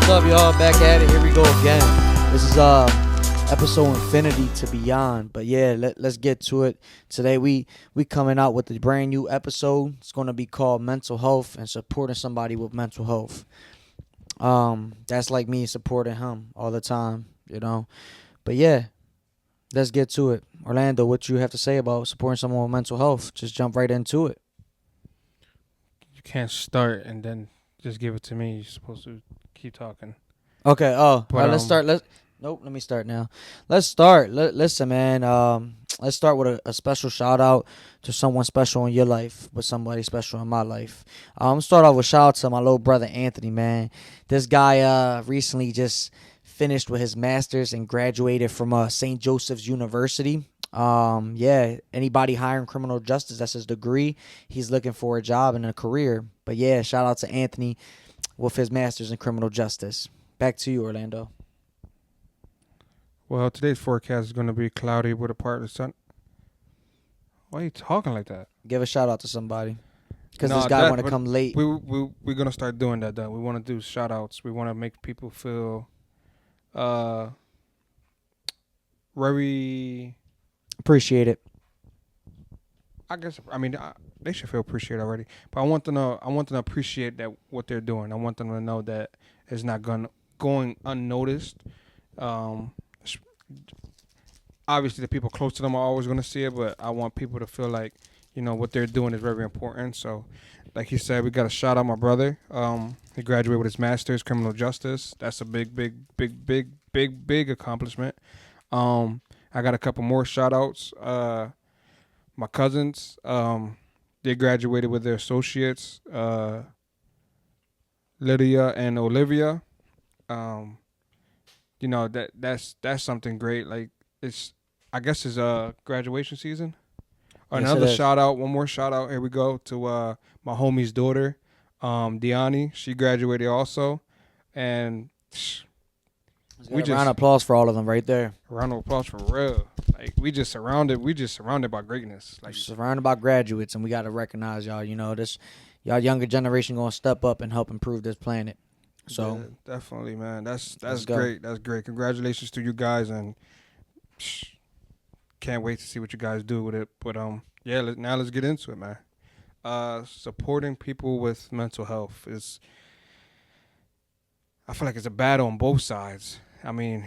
What's up, y'all? Back at it. Here we go again. This is episode Infinity to Beyond. But yeah, let's get to it. Today we coming out with a brand new episode. It's gonna be called Mental Health and Supporting Somebody with Mental Health. That's like me supporting him all the time, you know. But yeah, let's get to it. Orlando, what you have to say about supporting someone with mental health? Just jump right into it. You can't start and then just give it to me. You're supposed to keep talking. Okay. Oh, But let's start. Let me start now. Let's start. Listen, man. Let's start with a special shout out to someone special in your life, but somebody special in my life. Start off with shout out to my little brother Anthony, man. This guy recently just finished with his master's and graduated from St. Joseph's University. Yeah, anybody hiring criminal justice, that's his degree. He's looking for a job and a career. But yeah, shout out to Anthony with his master's in criminal justice. Back to you, Orlando. Well, today's forecast is going to be cloudy with a part of the sun. Why are you talking like that? Give a shout out to somebody. Because No, this guy that- want to but come late. We're going to start doing that, though. We want to do shout outs. We want to make people feel very, Appreciate it. they should feel appreciated already. But I want them to appreciate that what they're doing. I want them to know that it's not going unnoticed. Obviously, the people close to them are always going to see it, but I want people to feel like, what they're doing is very important. So, like he said, we got to shout out my brother. He graduated with his master's criminal justice. That's a big accomplishment. I got a couple more shout outs. My cousins, they graduated with their associates, Lydia and Olivia. That's something great. Like I guess it's graduation season. Yes, Another it is. shout out, one more shout out. Here we go to my homie's daughter, Diani. She graduated also, and We just round of applause for all of them right there. round of applause for real. Like we just surrounded by greatness. Like Surrounded by graduates, and we got to recognize y'all. Y'all younger generation gonna step up and help improve this planet. So yeah, definitely, man. That's Let's go. great. That's great. Congratulations to you guys, and can't wait to see what you guys do with it. But yeah. Now let's get into it, man. Supporting people with mental health is. I feel like it's a battle on both sides. I mean,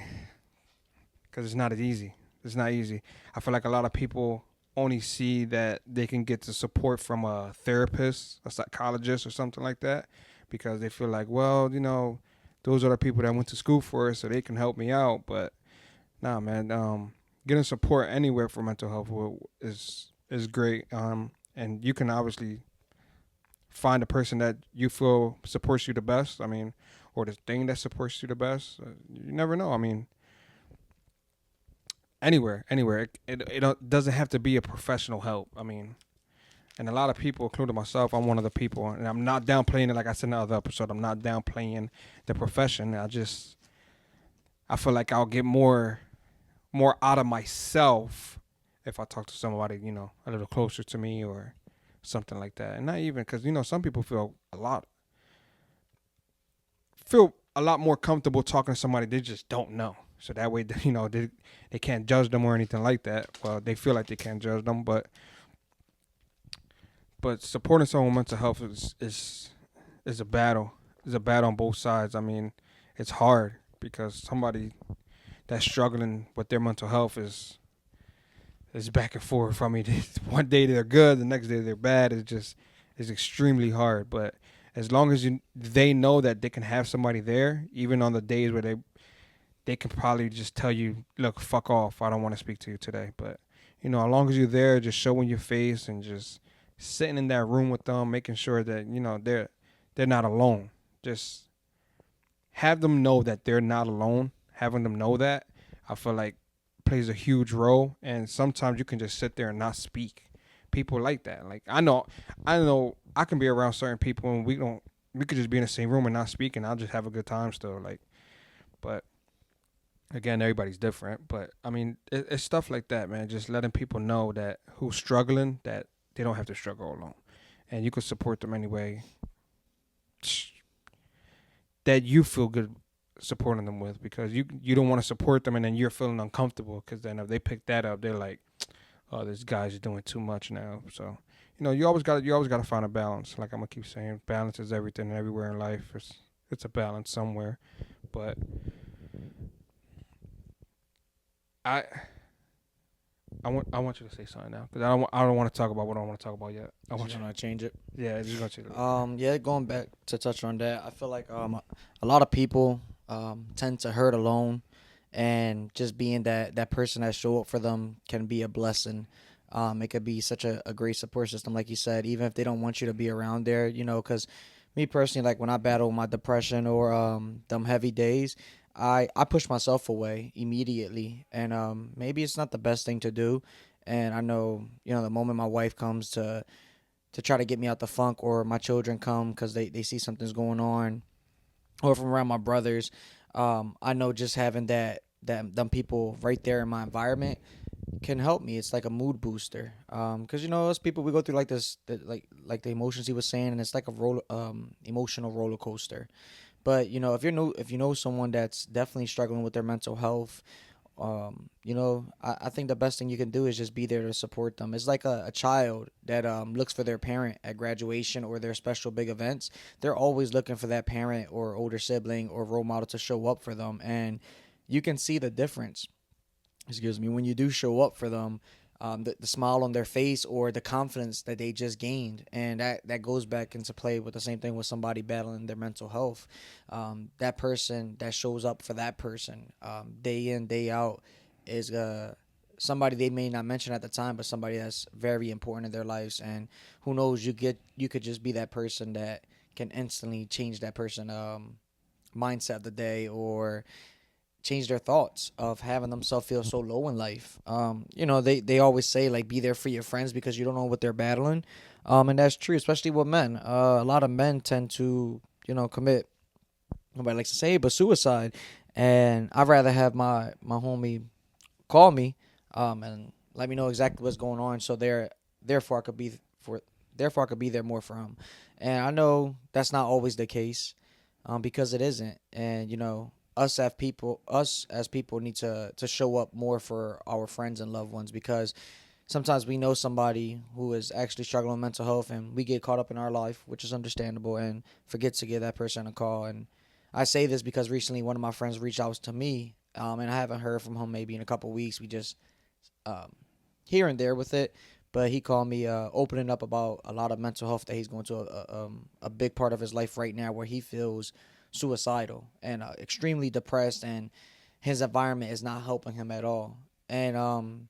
because it's not as easy. It's not easy. I feel like a lot of people only see that they can get the support from a therapist, a psychologist, or something like that, because they feel like, well, those are the people that went to school for it, so they can help me out. But nah, man, getting support anywhere for mental health is great. And you can obviously find a person that you feel supports you the best. I mean, or the thing that supports you the best. You never know. I mean, anywhere. It doesn't have to be a professional help. I mean, and a lot of people, including myself, I'm one of the people, and I'm not downplaying it. Like I said in the other episode, I'm not downplaying the profession. I feel like I'll get more out of myself if I talk to somebody, a little closer to me or something like that. And not even because, some people feel a lot more comfortable talking to somebody they just don't know. So that way, they can't judge them or anything like that. Well, they feel like they can't judge them, but supporting someone with mental health is a battle. It's a battle on both sides. I mean, it's hard because somebody that's struggling with their mental health is back and forth. I mean, one day they're good, the next day they're bad. It's extremely hard. But as long as they know that they can have somebody there, even on the days where they can probably just tell you, look, fuck off, I don't want to speak to you today. But, as long as you're there, just showing your face and just sitting in that room with them, making sure that, they're not alone. Just have them know that they're not alone. Having them know that, I feel like plays a huge role. And sometimes you can just sit there and not speak. People like that. Like I know I can be around certain people and we could just be in the same room and not speak, and I'll just have a good time still. Like, but again, everybody's different. But I mean, it's stuff like that, man. Just letting people know that who's struggling, that they don't have to struggle alone, and you can support them anyway that you feel good supporting them with, because you don't want to support them and then you're feeling uncomfortable, because then if they pick that up, they're like, oh, this guy's doing too much now. So you always got to find a balance. Like I'm gonna keep saying, balance is everything and everywhere in life. It's a balance somewhere. But I I want you to say something now, because I don't want to talk about what I want to talk about yet. I Just want you. gonna change it. Yeah, just going to. Yeah, going back to touch on that, I feel like a lot of people tend to hurt alone, and just being that person that show up for them can be a blessing. It could be such a great support system, like you said, even if they don't want you to be around there, because me personally, like when I battle my depression or them heavy days, I push myself away immediately, and maybe it's not the best thing to do. And I know, the moment my wife comes to try to get me out the funk, or my children come because they see something's going on, or if I'm around my brothers, I know just having that them people right there in my environment can help me. It's like a mood booster. Because us people, we go through like this, like the emotions he was saying, and it's like a emotional roller coaster. But if you know someone that's definitely struggling with their mental health, I think the best thing you can do is just be there to support them. It's like a child that looks for their parent at graduation or their special big events. They're always looking for that parent or older sibling or role model to show up for them, and you can see the difference, excuse me, when you do show up for them, the smile on their face or the confidence that they just gained. And that goes back into play with the same thing with somebody battling their mental health. That person that shows up for that person day in, day out is somebody they may not mention at the time, but somebody that's very important in their lives. And who knows, you could just be that person that can instantly change that person mindset of the day, or change their thoughts of having themselves feel so low in life. They always say like be there for your friends because you don't know what they're battling, and that's true, especially with men. A lot of men tend to commit, nobody likes to say it, but suicide, and I'd rather have my homie call me, and let me know exactly what's going on, so therefore I could be for therefore I could be there more for him. And I know that's not always the case, because it isn't. And us as people need to show up more for our friends and loved ones, because sometimes we know somebody who is actually struggling with mental health, and we get caught up in our life, which is understandable, and forget to give that person a call. And I say this because recently one of my friends reached out to me, and I haven't heard from him maybe in a couple weeks. We just um, here and there with it. But he called me, opening up about a lot of mental health that he's going to a big part of his life right now, where he feels suicidal and extremely depressed, and his environment is not helping him at all. And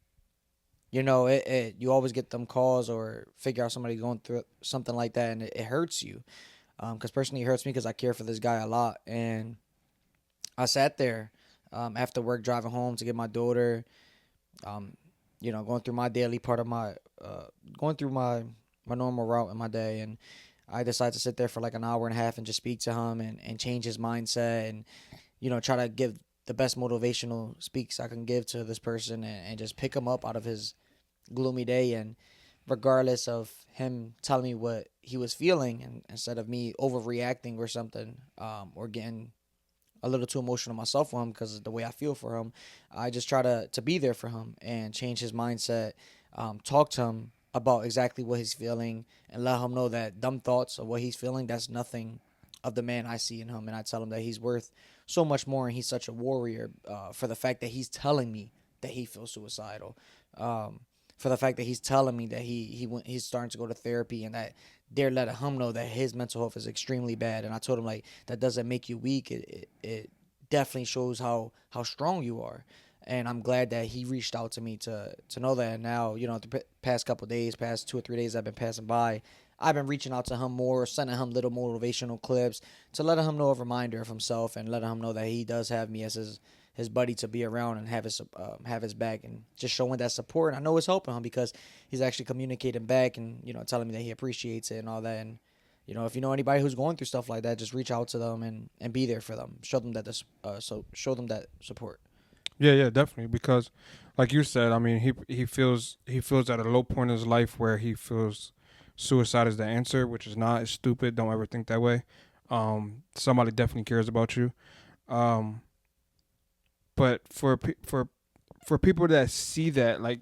you always get them calls or figure out somebody going through something like that, and it hurts you. Because personally, it hurts me because I care for this guy a lot, and I sat there after work driving home to get my daughter, um, going through my daily part of going through my normal route in my day, and I decided to sit there for like an hour and a half and just speak to him, and change his mindset, and try to give the best motivational speaks I can give to this person, and just pick him up out of his gloomy day. And regardless of him telling me what he was feeling, and instead of me overreacting or something, or getting a little too emotional myself for him because of the way I feel for him, I just try to be there for him and change his mindset, talk to him about exactly what he's feeling, and let him know that dumb thoughts of what he's feeling, that's nothing of the man I see in him. And I tell him that he's worth so much more, and he's such a warrior, for the fact that he's telling me that he feels suicidal. Um, for the fact that he's telling me that he's starting to go to therapy, and that they're letting him know that his mental health is extremely bad. And I told him, like, that doesn't make you weak. It definitely shows how strong you are. And I'm glad that he reached out to me to know that. And now, the past couple of days, past 2 or 3 days I've been passing by, I've been reaching out to him more, sending him little motivational clips to let him know a reminder of himself, and letting him know that he does have me as his buddy to be around, and have his back, and just showing that support. And I know it's helping him because he's actually communicating back, and telling me that he appreciates it and all that. And if you know anybody who's going through stuff like that, just reach out to them, and be there for them. Show them that show them that support. Yeah, yeah, definitely. Because, like you said, I mean, he feels at a low point in his life where he feels suicide is the answer, which is not. It's stupid. Don't ever think that way. Somebody definitely cares about you. Um, but for people that see that, like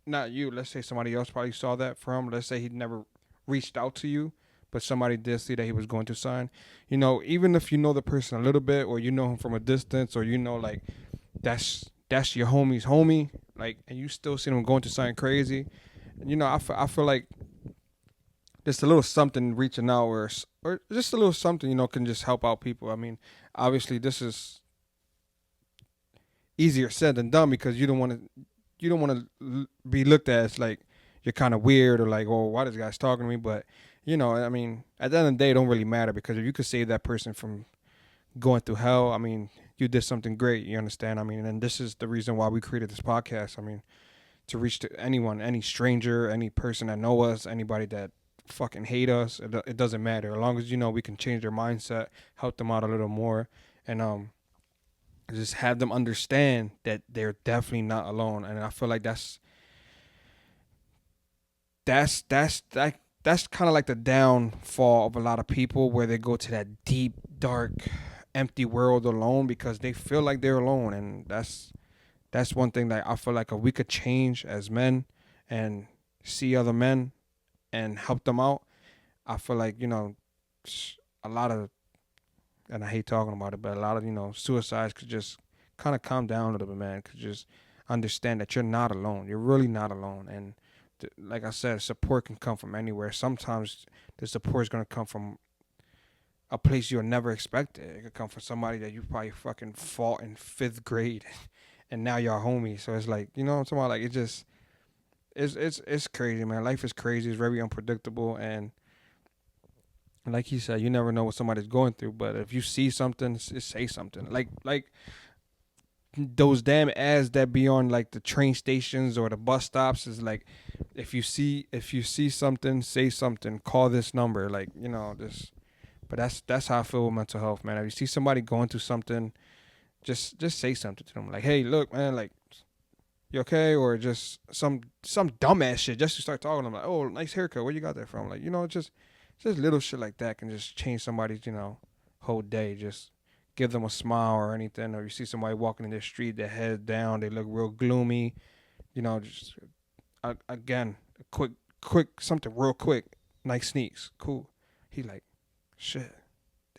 not you, let's say somebody else probably saw that from. Let's say he never reached out to you, but somebody did see that he was going to sign. You know, even if you know the person a little bit, or you know him from a distance, or you know like that's your homie's homie, like, and you still see them going to sign crazy. You know, I feel like just a little something reaching out, or just a little something, you know, can just help out people. I mean, obviously this is easier said than done because you don't want to be looked at as like you're kind of weird or like, oh, why this guy's talking to me. But you know, I mean, at the end of the day, it don't really matter because if you could save that person from going through hell, I mean, you did something great. You understand? I mean, and this is the reason why we created this podcast. I mean, to reach to anyone, any stranger, any person that know us, anybody that fucking hate us, it doesn't matter as long as you know we can change their mindset, help them out a little more, and just have them understand that they're definitely not alone. And I feel like that's kind of like the downfall of a lot of people where they go to that deep, dark, empty world alone because they feel like they're alone. And that's one thing that I feel like if we could change as men and see other men and help them out, I feel like, you know, a lot of, and I hate talking about it, but a lot of, you know, suicides could just kind of calm down a little bit, man. Could just understand that you're not alone. You're really not alone. And like I said, support can come from anywhere. Sometimes the support is going to come from a place you'll never expect it. It could come from somebody that you probably fucking fought in fifth grade and now y'all homies. So it's like, you know what I'm talking about? Like, it just, it's crazy, man. Life is crazy. It's very unpredictable. And like he said, you never know what somebody's going through. But if you see something, just say something. Like those damn ads that be on like the train stations or the bus stops is like, if you see something, say something. Call this number. Like, you know, this. But that's how I feel with mental health, man. If you see somebody going through something, just say something to them. Like, hey, look, man, like, you okay? Or just some dumbass shit just to start talking to them. Like, oh, nice haircut. Where you got that from? Like, you know, just little shit like that can just change somebody's, you know, whole day. Just give them a smile or anything. Or you see somebody walking in the street, their head down, they look real gloomy. You know, just again, quick something real quick. Nice sneaks, cool. He like, shit,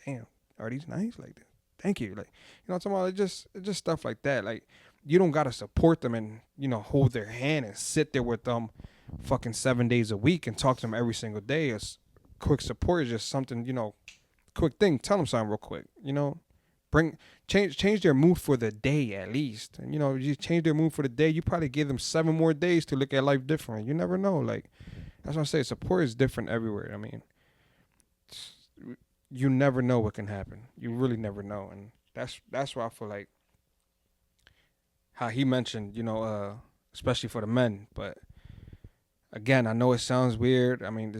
damn, are these nice? Like, thank you. Like, you know what I'm talking about? Just stuff like that. Like, you don't gotta support them and, you know, hold their hand and sit there with them fucking 7 days a week and talk to them every single day. It's quick support is just something, you know, quick thing. Tell them something real quick. You know, bring change their mood for the day at least. And you know, you change their mood for the day, you probably give them 7 more days to look at life differently. You never know. Like, that's what I say. Support is different everywhere. I mean, you never know what can happen. You really never know, and that's why I feel like how he mentioned, you know, especially for the men. But again, I know it sounds weird. I mean,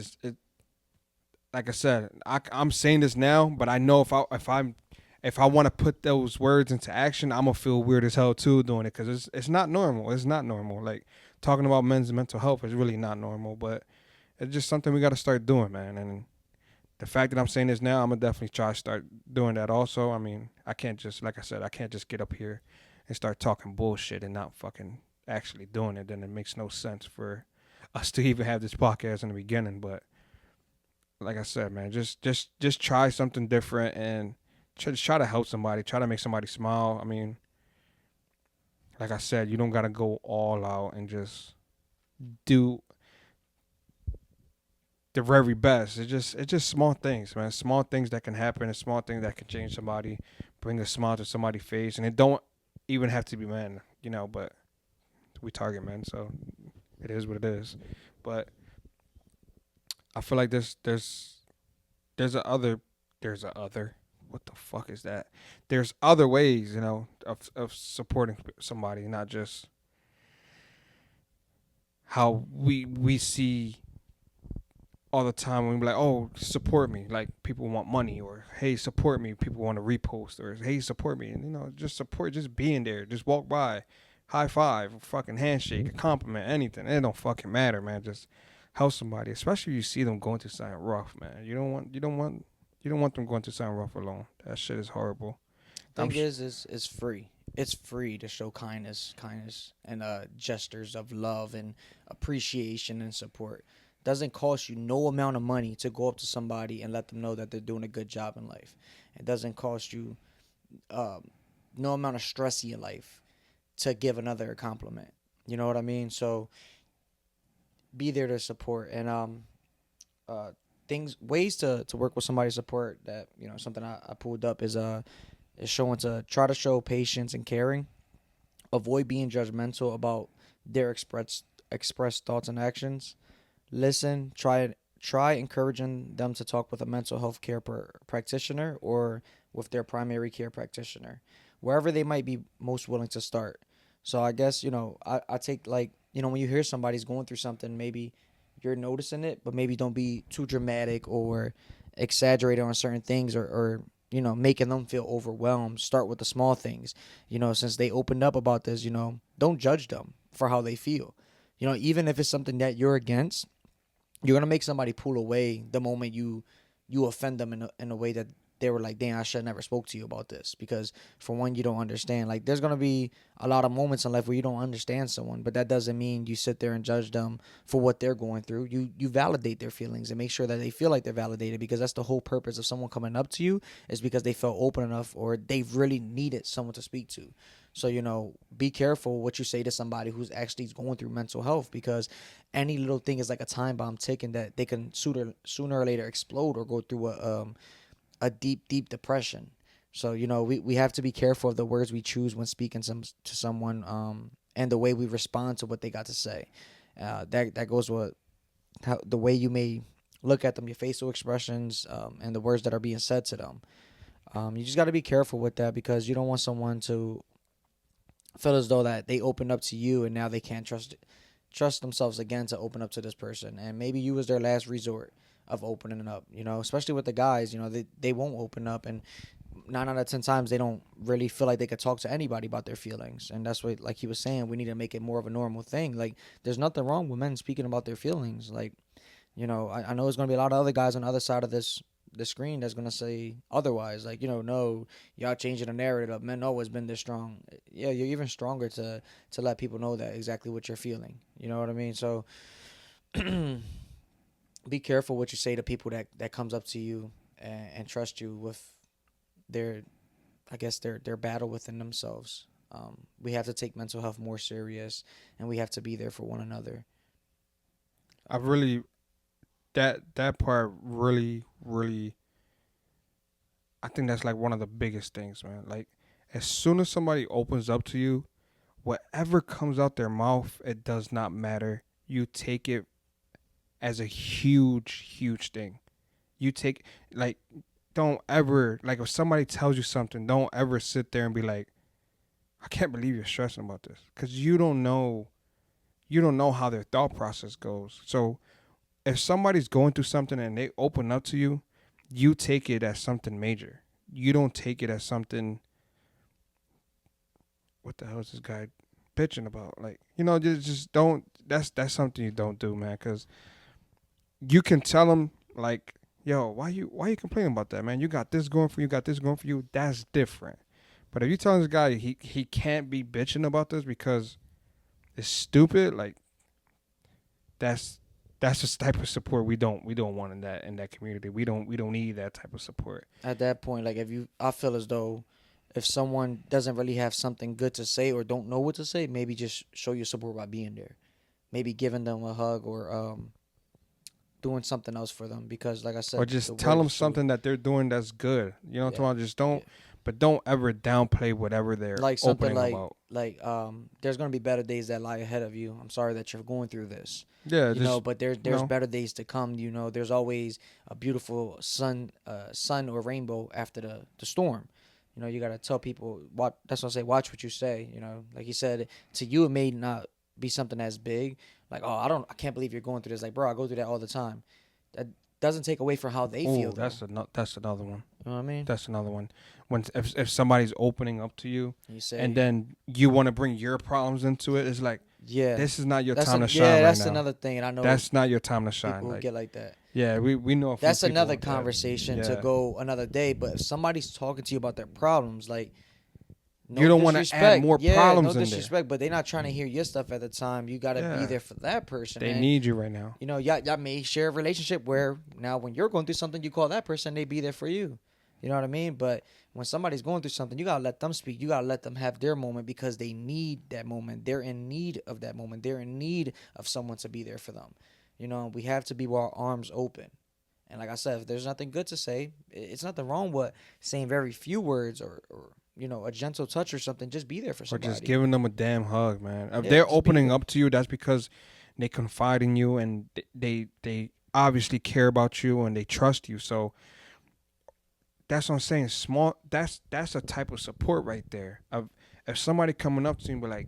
like I said, I'm saying this now, but I know if I want to put those words into action, I'm gonna feel weird as hell too doing it because it's not normal. It's not normal. Like, talking about men's mental health is really not normal, but it's just something we got to start doing, man. And the fact that I'm saying this now, I'm gonna definitely try to start doing that also. I mean, I can't just, like I said, I can't just get up here and start talking bullshit and not fucking actually doing it. Then it makes no sense for us to even have this podcast in the beginning. But like I said, man, just try something different and just try to help somebody, try to make somebody smile. I mean, like I said, you don't gotta go all out and just do the very best. It's just small things, man. Small things that can happen, and small things that can change somebody, bring a smile to somebody's face, and it don't even have to be men, you know. But we target men, so it is what it is. But I feel like there's a other there's a other what the fuck is that? There's other ways, you know, of supporting somebody, not just how we see all the time when we be like, oh, support me. Like, people want money, or hey, support me. People want to repost, or hey, support me. And you know, just support, just being there, just walk by, high five, a fucking handshake, a compliment, anything. It don't fucking matter, man. Just help somebody, especially if you see them going through something rough, man. You don't want them going through something rough alone. That shit is horrible. I'm thing is it's free. It's free to show kindness, and gestures of love and appreciation and support. Doesn't cost you no amount of money to go up to somebody and let them know that they're doing a good job in life. It doesn't cost you um, no amount of stress in your life to give another a compliment. You know what I mean? So be there to support and uh things ways to work with somebody support that something I pulled up is showing to try to show patience and caring, avoid being judgmental about their expressed thoughts and actions, listen, try encouraging them to talk with a mental health care practitioner or with their primary care practitioner, wherever they might be most willing to start. So I guess I take, like, when you hear somebody's going through something, maybe you're noticing it, but maybe don't be too dramatic or exaggerated on certain things, or making them feel overwhelmed. Start with the small things. Since they opened up about this, don't judge them for how they feel. Even if it's something that you're against, you're gonna make somebody pull away the moment you offend them in a way that they were like, "Damn, I should have never spoke to you about this." Because for one, you don't understand. Like, there's gonna be a lot of moments in life where you don't understand someone, but that doesn't mean you sit there and judge them for what they're going through. You validate their feelings and make sure that they feel like they're validated, because that's the whole purpose of someone coming up to you, is because they felt open enough or they really needed someone to speak to. So, be careful what you say to somebody who's actually going through mental health, because any little thing is like a time bomb ticking that they can sooner or later explode or go through a deep depression. So, we have to be careful of the words we choose when speaking to someone, and the way we respond to what they got to say. That goes with the way you may look at them, your facial expressions, and the words that are being said to them. You just got to be careful with that, because you don't want someone to feel as though that they opened up to you and now they can't trust themselves again to open up to this person, and maybe you was their last resort of opening up. Especially with the guys, they won't open up, and 9 out of 10 times they don't really feel like they could talk to anybody about their feelings. And that's what, like he was saying, we need to make it more of a normal thing. Like, there's nothing wrong with men speaking about their feelings. Like, I know there's gonna be a lot of other guys on the other side of the screen that's gonna say otherwise. Like, no, y'all changing the narrative. Men always been this strong. Yeah, you're even stronger to let people know that exactly what you're feeling. You know what I mean? So be careful what you say to people that comes up to you and trust you with their, I guess, their battle within themselves. We have to take mental health more serious, and we have to be there for one another. I really that part really, I think that's like one of the biggest things, man. Like, as soon as somebody opens up to you, whatever comes out their mouth, it does not matter. You take it as a huge thing. You take, like, don't ever, like, if somebody tells you something, don't ever sit there and be like, I can't believe you're stressing about this, because you don't know how their thought process goes. So if somebody's going through something and they open up to you, you take it as something major. You don't take it as something, what the hell is this guy bitching about? Like, just don't. That's something you don't do, man. Because you can tell them, like, yo, why you complaining about that, man? You got this going for you. Got this going for you. That's different. But if you tell this guy he can't be bitching about this because it's stupid, like, that's the type of support we don't want in that community. We don't need that type of support. At that point, like, I feel as though if someone doesn't really have something good to say or don't know what to say, maybe just show your support by being there. Maybe giving them a hug, or doing something else for them, because, like I Or said, the just tell them words too. something that they're doing that's good. You know what I'm Yeah, talking about? Just yeah. but don't ever downplay whatever they're Like something opening like about. there's gonna be better days that lie ahead of you. I'm sorry that you're going through this. Yeah, just But there's you there's know, better days to come. There's always a beautiful sun or rainbow after the storm. You gotta tell people what. That's what I say. Watch what you say. Like you said, to you it may not be something as big. Like, oh, I can't believe you're going through this. Like, bro, I go through that all the time. That doesn't take away from how they feel, oh, though. that's another one. You know what I mean? That's another one. When if somebody's opening up to you, You and say, then you want to bring your problems into it, it's like, yeah, this is not your time to shine right that's now. another thing, and I know That's not your time to shine. people who Like, get like that. Yeah, we know a few That's another people that. conversation to Yeah, go another day. But if somebody's talking to you about their problems, like, you no don't want to add disrespect, more yeah, no problems in there. disrespect, but they're not trying to hear your stuff at the time. You got to be Yeah, there for that person, they and need you right now. you know, y'all may share a relationship where now when you're going through something, you call that person, they be there for you. You know what I mean? But when somebody's going through something, you gotta let them speak. You gotta let them have their moment because they need that moment. They're in need of that moment. They're in need of someone to be there for them. You know, we have to be with our arms open. And like I said, if there's nothing good to say, it's nothing wrong with saying very few words or you know, a gentle touch or something. Just be there for Or just somebody. giving them a damn hug, man. If Yeah, they're just be opening there. up to you, that's because they confide in you and they obviously care about you and they trust you. So that's what I'm saying. Small. That's a type of support right there. Of if somebody coming up to you and be like,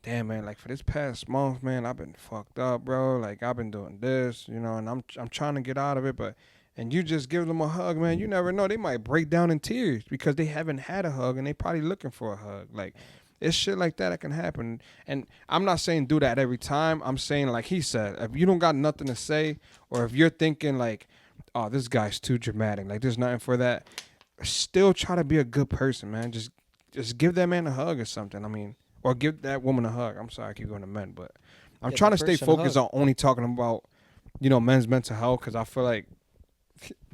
"Damn, man, like for this past month, man, I've been fucked up, bro. Like I've been doing this, you know, and I'm trying to get out of it, but." And you just give them a hug, man. You never know. They might break down in tears because they haven't had a hug and they probably looking for a hug. Like it's shit like that can happen. And I'm not saying do that every time. I'm saying like he said, if you don't got nothing to say, or if you're thinking like, oh, this guy's too dramatic, like there's nothing for that, still try to be a good person, man. Just give that man a hug or something. I mean, or give that woman a hug. I'm sorry, I keep going to men, but I'm Get trying that to stay person a focused hug. on only talking about men's mental health because I feel like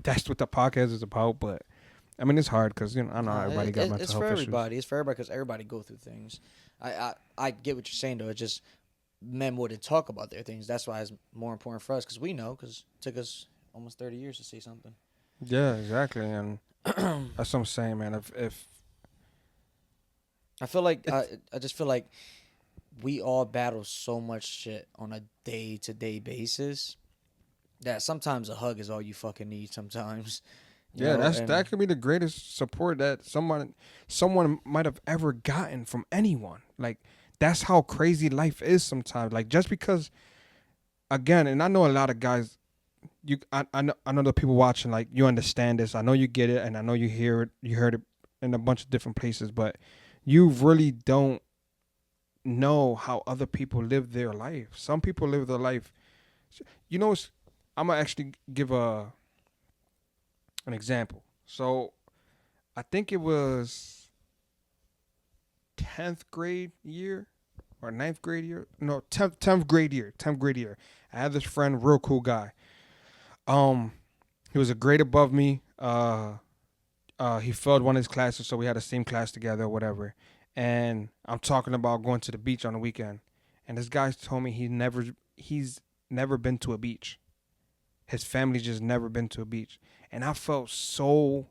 that's what the podcast is about. But I mean, it's hard because I know Nah, everybody got it's mental for health issues. everybody. It's for everybody because everybody go through things. I get what you're saying though. It's just men wouldn't talk about their things. That's why it's more important for us because we know because it took us almost 30 years to say something. Yeah, exactly, and that's what I'm saying, man. If I feel like it's I just feel like we all battle so much shit on a day to day basis that sometimes a hug is all you fucking need. Sometimes, you yeah, know, that and could be the greatest support that someone might have ever gotten from anyone. Like that's how crazy life is sometimes. Like just because again, and I know a lot of guys. I know the people watching. Like you understand this. I know you get it, and I know you hear it. You heard it in a bunch of different places, but you really don't know how other people live their life. Some people live their life. You know, I'm gonna actually give an example. So I think it was 10th grade year or ninth grade year. No, 10th grade year. 10th grade year. I had this friend, real cool guy. Um, he was a grade above me. He failed one of his classes, so we had the same class together or whatever. And I'm talking about going to the beach on the weekend. And this guy told me he's never been to a beach. His family just never been to a beach. And I felt so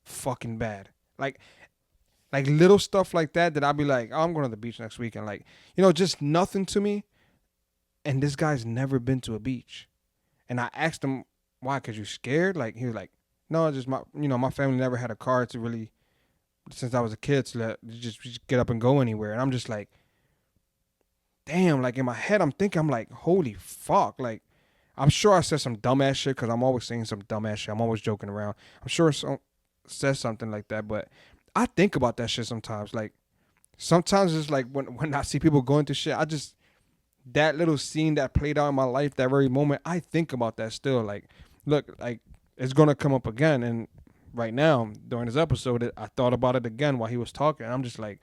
fucking bad. Like little stuff like that I'd be like, oh, I'm going to the beach next weekend. Like, just nothing to me. And this guy's never been to a beach. And I asked him why, cause you scared? Like he was like, no, just my family never had a car to really since I was a kid to just get up and go anywhere. And I'm just like, damn. Like in my head, I'm like, holy fuck. Like I'm sure I said some dumbass shit because I'm always saying some dumbass shit. I'm always joking around. I'm sure some says something like that, but I think about that shit sometimes. Like sometimes it's like when I see people going through shit, I just that little scene that played out in my life, that very moment, I think about that still. Like, look, like it's gonna come up again, and right now during this episode, I thought about it again while he was talking. I'm just like,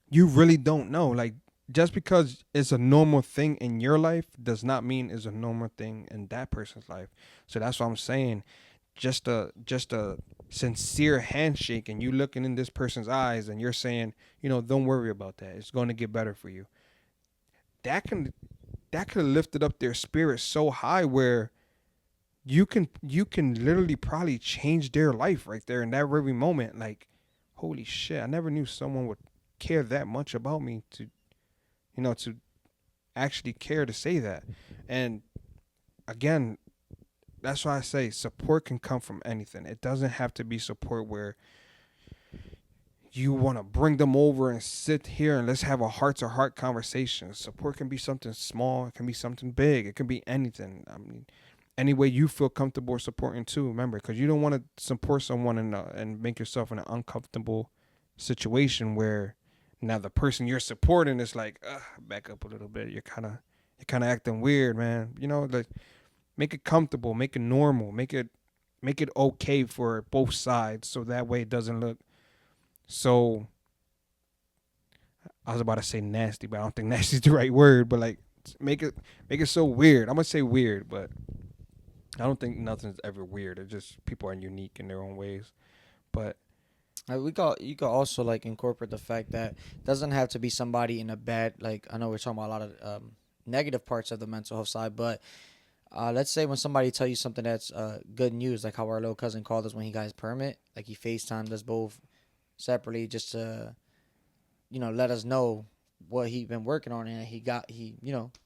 you really don't know. Like, just because it's a normal thing in your life does not mean it's a normal thing in that person's life. So that's what I'm saying. Just a sincere handshake and you looking in this person's eyes and you're saying, don't worry about that. It's going to get better for you. That could have lifted up their spirit so high where you can literally probably change their life right there in that very moment. Like, holy shit, I never knew someone would care that much about me to actually care to say that. And again, that's why I say support can come from anything. It doesn't have to be support where you want to bring them over and sit here and let's have a heart to heart conversation. Support can be something small, it can be something big, it can be anything. I mean, any way you feel comfortable supporting too. Remember, because you don't want to support someone and make yourself in an uncomfortable situation where now the person you're supporting is like, back up a little bit. You're kind of acting weird, man. Like make it comfortable, make it normal, make it okay for both sides, so that way it doesn't look so. I was about to say nasty, but I don't think nasty is the right word. But like, make it so weird. I'm gonna say weird, but I don't think nothing's ever weird. It's just people are unique in their own ways. But You could also like incorporate the fact that it doesn't have to be somebody in a bad, like, I know we're talking about a lot of negative parts of the mental health side, but let's say when somebody tell you something that's good news, like how our little cousin called us when he got his permit, like he FaceTimed us both separately just to let us know what he been working on, and he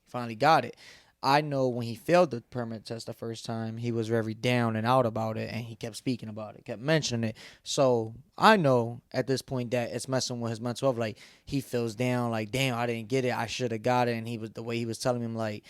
finally got it. I know when he failed the permit test the first time, he was very down and out about it, and he kept speaking about it, kept mentioning it. So I know at this point that it's messing with his mental health. Like, he feels down, like, damn, I didn't get it, I should have got it. And he was the way he was telling him, like,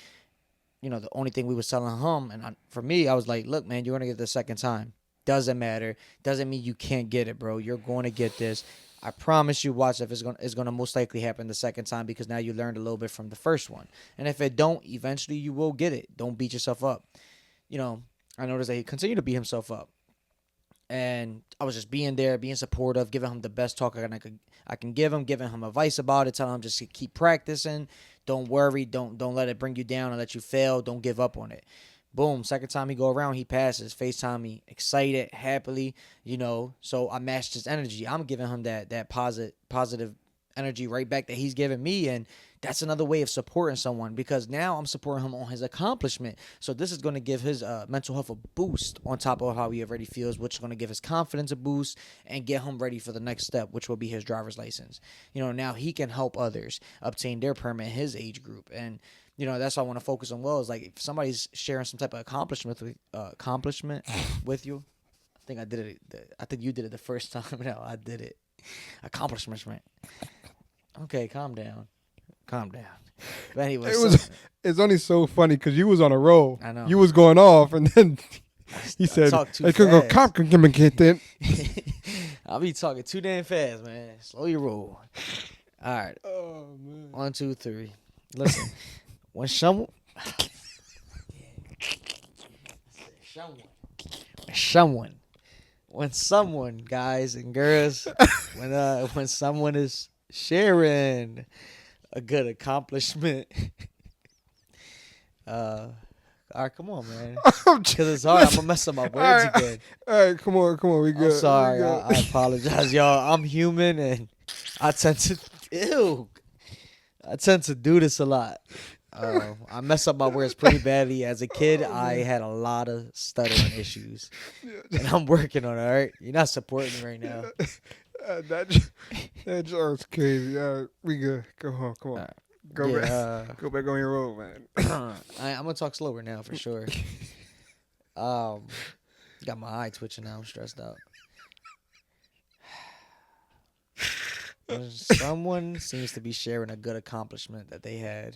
the only thing we was telling him, and for me, I was like, look, man, you're gonna get it the second time. Doesn't matter. Doesn't mean you can't get it, bro. You're going to get this. I promise you. Watch, if it's gonna most likely happen the second time, because now you learned a little bit from the first one. And if it don't, eventually you will get it. Don't beat yourself up. I noticed that he continued to beat himself up, and I was just being there, being supportive, giving him the best talk I can give him, giving him advice about it, telling him just to keep practicing. Don't worry, don't let it bring you down and let you fail. Don't give up on it. Boom, second time he go around, he passes. FaceTime me, excited, happily, So I matched his energy. I'm giving him that positive energy right back that he's giving me, and that's another way of supporting someone, because now I'm supporting him on his accomplishment. So this is going to give his mental health a boost on top of how he already feels, which is going to give his confidence a boost and get him ready for the next step, which will be his driver's license. Now he can help others obtain their permit in his age group, and that's what I want to focus on. Well, is like, if somebody's sharing some type of accomplishment with you. I think I did it. I think you did it the first time. No, I did it. Accomplishments, right? Okay, calm down. Calm down. But anyway, it's only so funny because you was on a roll. I know. You was going off, and then he said, talk too "I could go fast." cop can give me get that." I'll be talking too damn fast, man. Slow your roll. All right. Oh man. 1, 2, 3. Listen, when someone, when someone, guys and girls, when someone is sharing a good accomplishment, all right, come on, man, because it's hard. I'm gonna mess up my words again. All right, come on, we good. I'm sorry. We good. I apologize, y'all. I'm human, and I tend to do this a lot. I mess up my words pretty badly. As a kid, I had a lot of stuttering issues, and I'm working on it. All right, you're not supporting me right now. That joke's crazy. We good. Come on. Go back. Go back on your road, man. I'm gonna talk slower now for sure. Got my eye twitching now. I'm stressed out. Someone seems to be sharing a good accomplishment that they had.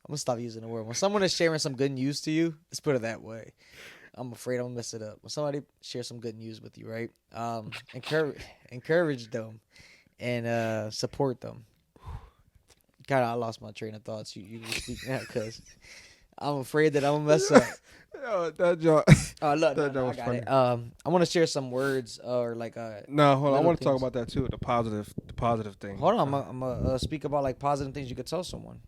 I'm gonna stop using the word. When someone is sharing some good news to you, let's put it that way. I'm afraid I'm gonna mess it up. When somebody shares some good news with you, right? Encourage them and support them. God, I lost my train of thoughts. You speak now, because I'm afraid that I'm gonna mess up. Yo, that joke. Look, that I was got funny. it. I want to share some words or like No, hold on. I want to talk things. about that too. The positive thing. Hold on, I'm gonna speak about like positive things you could tell someone.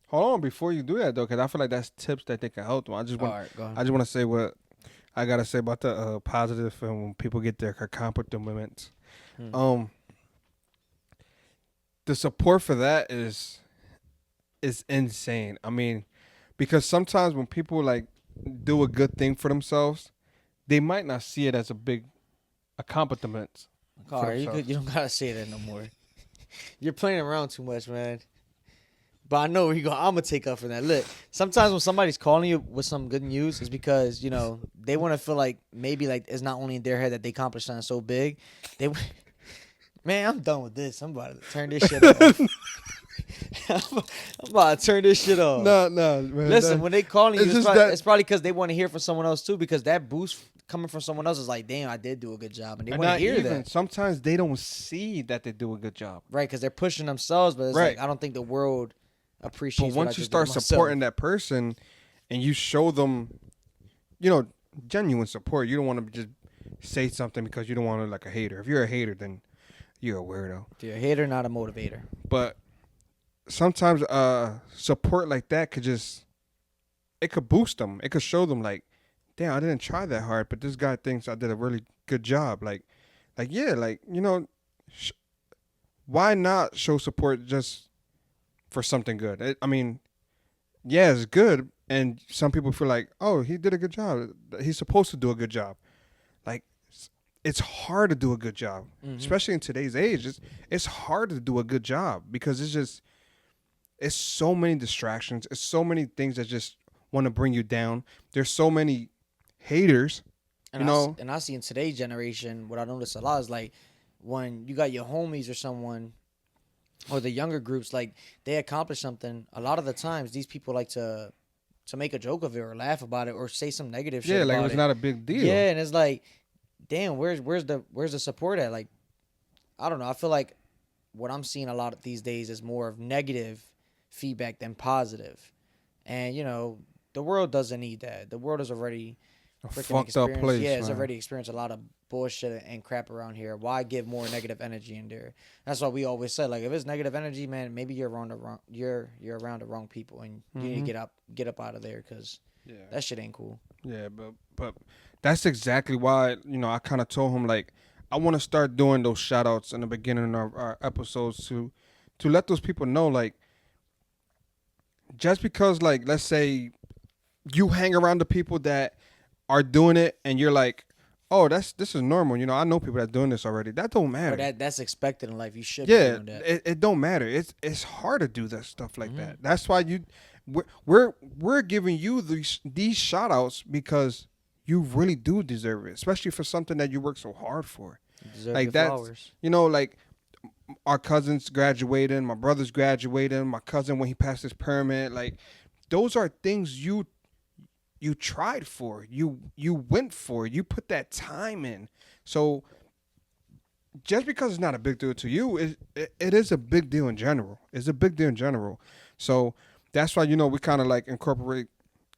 Hold on before you do that though, because I feel like that's tips that they can help them. I just want. All right, go ahead. I just want to say what I gotta say about the positive and when people get their accomplishments. The support for that is insane. I mean, because sometimes when people like do a good thing for themselves, they might not see it as a big accomplishment. All right, you don't gotta say that no more. You're playing around too much, man. But I know where you go. I'm gonna take up for that. Look, sometimes when somebody's calling you with some good news, it's because they want to feel like maybe like it's not only in their head that they accomplished something so big. Man, I'm done with this. I'm about to turn this shit off. I'm about to turn this shit off. No, man. Listen, when they calling you, it's it's probably because they want to hear from someone else too. Because that boost coming from someone else is like, damn, I did do a good job, and they want to hear that. Sometimes they don't see that they do a good job, right? Because they're pushing themselves, but it's right. like I don't think the world appreciates. But once you start supporting that person, and you show them, you know, genuine support. You don't want to just say something because you don't want to look like a hater. If you're a hater, then you're a weirdo. If you're a hater, not a motivator. But sometimes support like that could just, it could boost them. It could show them like, damn, I didn't try that hard, but this guy thinks I did a really good job. Like yeah, like, you know, why not show support just for something good? I mean, yeah, it's good, and some people feel like, oh, he did a good job. He's supposed to do a good job. Like, it's hard to do a good job, especially in today's age. It's hard to do a good job because it's so many distractions. It's so many things that just want to bring you down. There's so many haters, And you know. I see in today's generation, what I notice a lot is like when you got your homies or someone or the younger groups, like they accomplish something. A lot of the times, these people like to make a joke of it or laugh about it or say some negative shit. Yeah, like about it's it. not a big deal. Yeah, and it's like, damn, where's the support at? Like, I don't know. I feel like what I'm seeing a lot of these days is more of negative feedback than positive. And you know, the world doesn't need that. The world is already A freaking fucked up experienced. place. Yeah, it's man. already experienced a lot of bullshit and crap around here. Why give more negative energy in there? That's why we always say, like, if it's negative energy, man, maybe you're around you're around the wrong people, and you need to get up out of there because that shit ain't cool. Yeah, but that's exactly why, you know, I kind of told him like I want to start doing those shout outs in the beginning of our episodes to let those people know, like, just because, like, let's say you hang around the people that are doing it and you're like, oh, this is normal, you know, I know people that doing this already. That don't matter. Or that's expected in life. You should be Yeah, doing that. it don't matter. It's hard to do that stuff like that. That's why we're giving you these shout outs because you really do deserve it, especially for something that you work so hard for. You deserve Like your that, flowers. you know, like our cousins graduating, my brother's graduating, my cousin when he passed his permit. Like those are things you tried for, you went for, you put that time in. So just because it's not a big deal to you, it is a big deal in general. It's a big deal in general. So that's why, you know, we kind of like incorporate.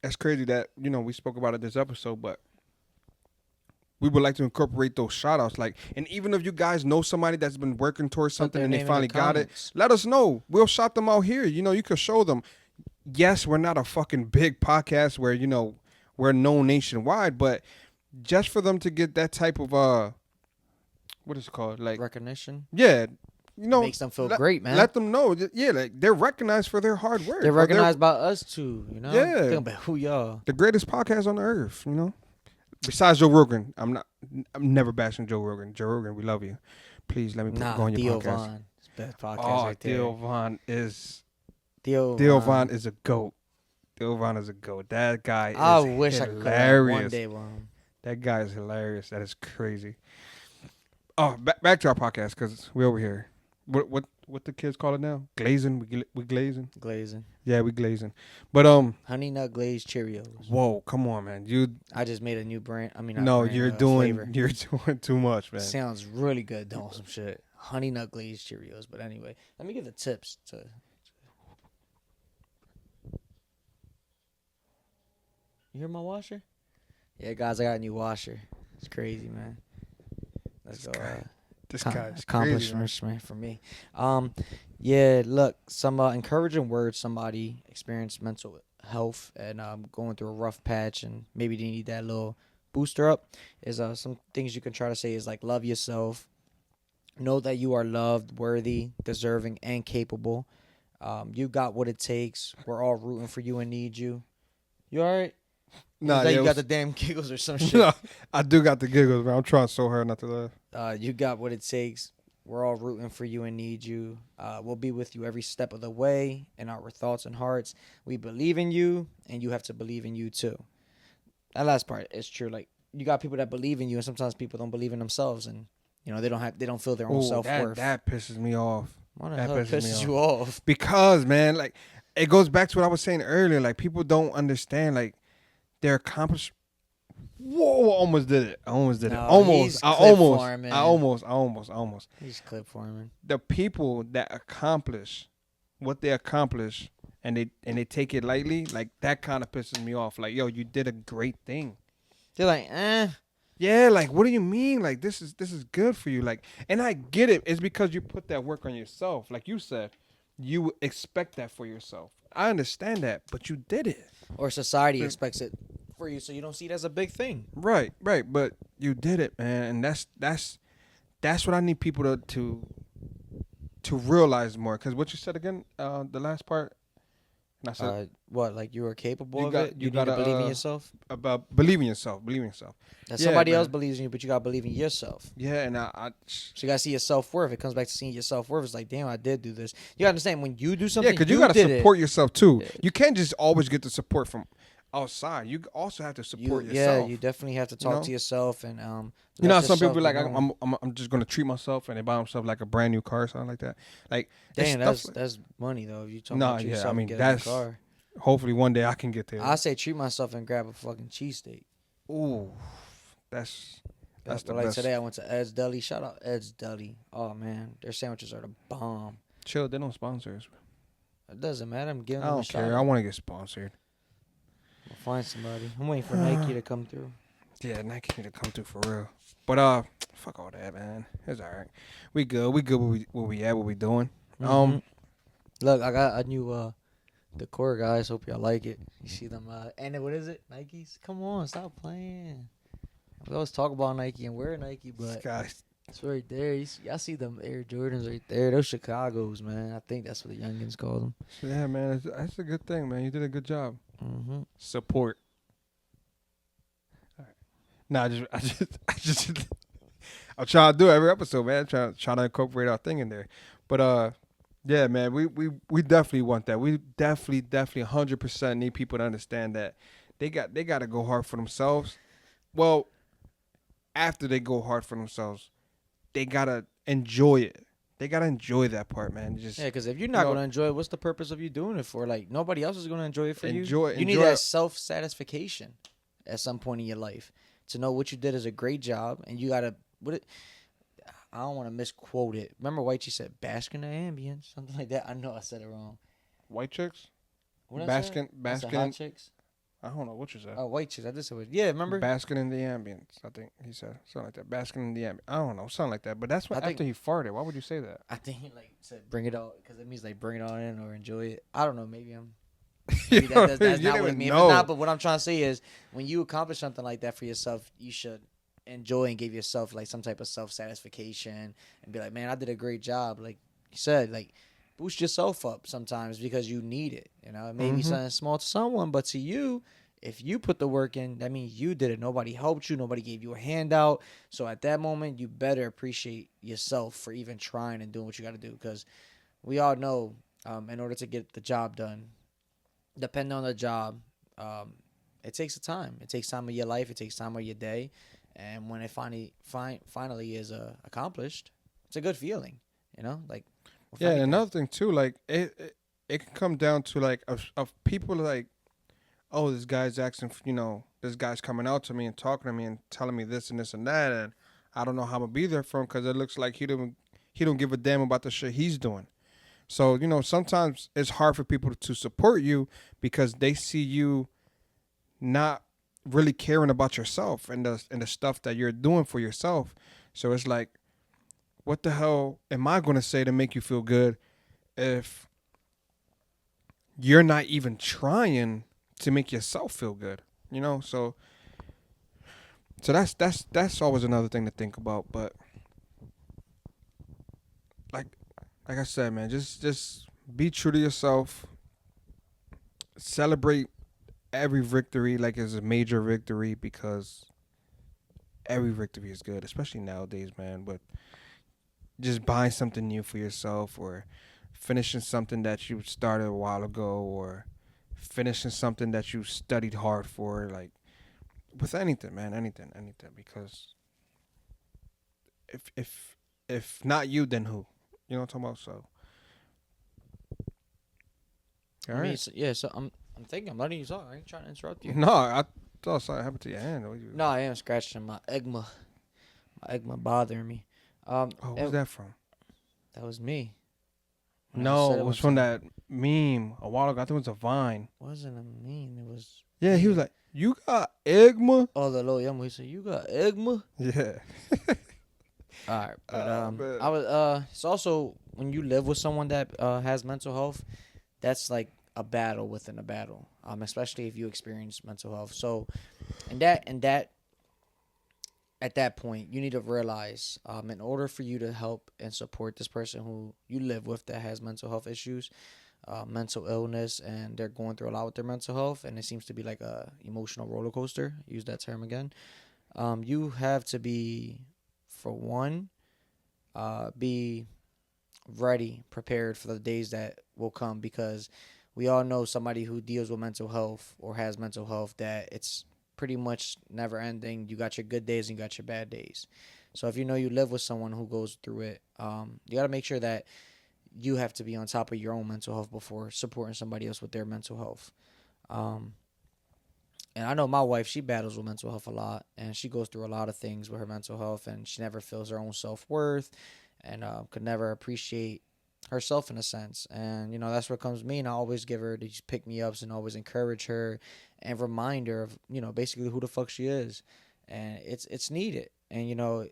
It's crazy that, you know, we spoke about it this episode, but we would like to incorporate those shout outs. Like, and even if you guys know somebody that's been working towards something and they finally got it, let us know. We'll shout them out here. You know, you could show them. Yes, we're not a fucking big podcast where, you know, we're known nationwide, but just for them to get that type of what is it called? Like Recognition. yeah, you know, Makes them feel great, man. Let them know. Yeah, like they're recognized for their hard work. They're recognized by us too, you know? Yeah. Think about who y'all. The greatest podcast on the earth, you know? Besides Joe Rogan. I'm never bashing Joe Rogan. Joe Rogan, we love you. Please let me go on your podcast. Vaughn. It's best podcast Oh, right there. Theo Vaughn is Theo Vaughn is a goat. Theo Vaughn is a goat. That guy I is wish I could hilarious. one day with him. That guy is hilarious. That is crazy. Oh, back to our podcast because we're over here. What the kids call it now? Glazing. We glazing. Glazing. Yeah, we glazing. But Honey Nut Glazed Cheerios. whoa, come on, man. I just made a new brand. I mean, not No, brand, you're doing flavor. you're doing too much, man. Sounds really good doing some shit. Honey Nut Glazed Cheerios. But anyway, let me give the tips to. You hear my washer? Yeah, guys, I got a new washer. It's crazy, man. Let's go. This guy's crazy. Accomplishment for me. Yeah, look, some encouraging words. Somebody experienced mental health and going through a rough patch, and maybe they need that little booster up. Is some things you can try to say is like love yourself, know that you are loved, worthy, deserving, and capable. You got what it takes. We're all rooting for you and need you. You all right? Nah, You got the damn giggles or some shit. No, I do got the giggles, man. I'm trying so hard not to laugh. You got what it takes. We're all rooting for you and need you. We'll be with you every step of the way in our thoughts and hearts. We believe in you, and you have to believe in you too. That last part is true. Like you got people that believe in you, and sometimes people don't believe in themselves, and you know they don't feel their own self-worth. That pisses me off. What the that hell pisses you off? Because, man, like it goes back to what I was saying earlier. Like people don't understand like their accomplishment. Whoa! Almost did it. I almost did it. Almost. I almost. He's clip farming. The people that accomplish what they accomplish and they take it lightly, like that kind of pisses me off. Like, yo, you did a great thing. They're like, eh. Yeah, like what do you mean? Like this is good for you. Like, and I get it. It's because you put that work on yourself. Like you said, you expect that for yourself. I understand that, but you did it. Or society expects it for you, so you don't see it as a big thing. Right, right. But you did it, man, and that's what I need people to realize more. Because what you said again, the last part, and I said What, like you are capable you of it? got You you need to gotta believe in yourself? about believe in yourself, believe in yourself. That Yeah, somebody else man. believes in you, but you gotta believe in yourself. Yeah, and I So you gotta see your self worth. It comes back to seeing your self worth. It's like, damn, I did do this. You gotta understand when you do yeah, something, because you you gotta did it. support yourself too. Yeah. You can't just always get the support from outside. You also have to support You yourself. definitely have to You talk know, to yourself and you know let how some people yourself be be like, known. I'm just gonna treat myself, and they buy themselves like a brand new car or something like that. Like it's Damn, stuff. that's money though. If you talking Nah, about treat yeah, I yourself and mean get a new that's car, hopefully one day I can get there. I say treat myself and grab a fucking cheesesteak. Ooh, that's Yeah, that's the but like best. today, I went to Ed's Deli. Shout out Ed's Deli. Oh man, their sandwiches are the bomb. Chill, they don't sponsor us. It doesn't matter. I'm giving I them a don't shout care. I out. want to get sponsored. I'll find somebody. I'm waiting for Nike to come through. Yeah, Nike need to come through for real. But fuck all that, man. It's all right. We good. We good. Where we at? What we doing? Mm-hmm. Look, I got a new decor, guys. Hope y'all like it. You see them? And then what is it? Nikes? Come on, stop playing. We always talk about Nike and wear Nike, but Guys, it's right there. Y'all see them Air Jordans right there. Those Chicago's, man. I think that's what the youngins call them. yeah, man. That's a good thing, man. You did a good job. Mm-hmm. Support. All right. Nah, I just, I'm trying to do it every episode, man. Trying to incorporate our thing in there. But yeah, man. We definitely want that. We definitely 100% need people to understand that they got to go hard for themselves. Well, after they go hard for themselves, they gotta enjoy it. They gotta enjoy that part, man. Yeah, because if you're you not know, gonna enjoy it, what's the purpose of you doing it for? Like nobody else is gonna enjoy it for you. enjoy You need enjoy. that self satisfaction at some point in your life to know what you did is a great job, and you gotta what it. I don't want to misquote it. Remember, Whitey said, "Bask in the ambience," something like that. I know I said it wrong. White chicks, What I said? basking, I said basking. hot chicks. I don't know what you said. Oh, white chicks. I just said it. Yeah, remember? Basking in the ambience. I think he said something like that. Basking in the ambience. I don't know, something like that. But that's what I think after he farted. Why would you say that? I think he like said, "Bring it on," because it means like bring it on in or enjoy it. I don't know. Maybe I'm. You Maybe know that's what I mean? You not don't what it even means. If know. it's not, but what I'm trying to say is, when you accomplish something like that for yourself, you should enjoy and give yourself like some type of self satisfaction and be like, man, I did a great job. Like you said, like boost yourself up sometimes because you need it. You know, it may be Mhm. something small to someone, but to you, if you put the work in, that means you did it. Nobody helped you. Nobody gave you a handout. So at that moment, you better appreciate yourself for even trying and doing what you got to do. Because we all know, in order to get the job done, depending on the job, it takes a time. It takes time of your life. It takes time of your day. And when it finally is accomplished, it's a good feeling. You know, like with Yeah, and anything. another thing too, like it can come down to like of people like, oh, this guy's asking, this guy's coming out to me and talking to me and telling me this and this and that, and I don't know how I'm gonna be there for him because it looks like he don't give a damn about the shit he's doing. So sometimes it's hard for people to support you because they see you not really caring about yourself and the stuff that you're doing for yourself. So it's like, what the hell am I gonna say to make you feel good if you're not even trying to make yourself feel good? So that's always another thing to think about. But like I said, man, just be true to yourself. Celebrate every victory like it's a major victory because every victory is good, especially nowadays, man. But just buying something new for yourself or finishing something that you started a while ago or finishing something that you studied hard for, like with anything, man, anything, because if not you, then who? You know what I'm talking about? So, all I mean, right. yeah. So I'm thinking. I'm letting you talk. I ain't trying to interrupt you. No, I thought something happened to your hand. No, I am scratching my eczema. My eczema bothering me. Oh, And where's that from? that was me. When I said No, it it was one from time, that meme a while ago. I think it was a Vine. wasn't a mean. It was Yeah, he was me. like, "You got eczema." Oh, the little young boy said, "You got eczema." Yeah. All right, but Man. I was it's also when you live with someone that has mental health, that's like a battle within a battle. Especially if you experience mental health. So, and that at that point, you need to realize, in order for you to help and support this person who you live with that has mental health issues, mental illness, and they're going through a lot with their mental health, and it seems to be like a emotional roller coaster. Use that term again. You have to be, for one, be ready, prepared for the days that will come, because we all know somebody who deals with mental health or has mental health that it's pretty much never ending. You got your good days and you got your bad days. So if you know you live with someone who goes through it, you got to make sure that you have to be on top of your own mental health before supporting somebody else with their mental health. Um, and I know my wife, she battles with mental health a lot, and she goes through a lot of things with her mental health, and she never feels her own self worth, and could never appreciate herself in a sense. And that's what comes to me, and I always give her these pick me ups and always encourage her and remind her of basically who the fuck she is, and it's needed. And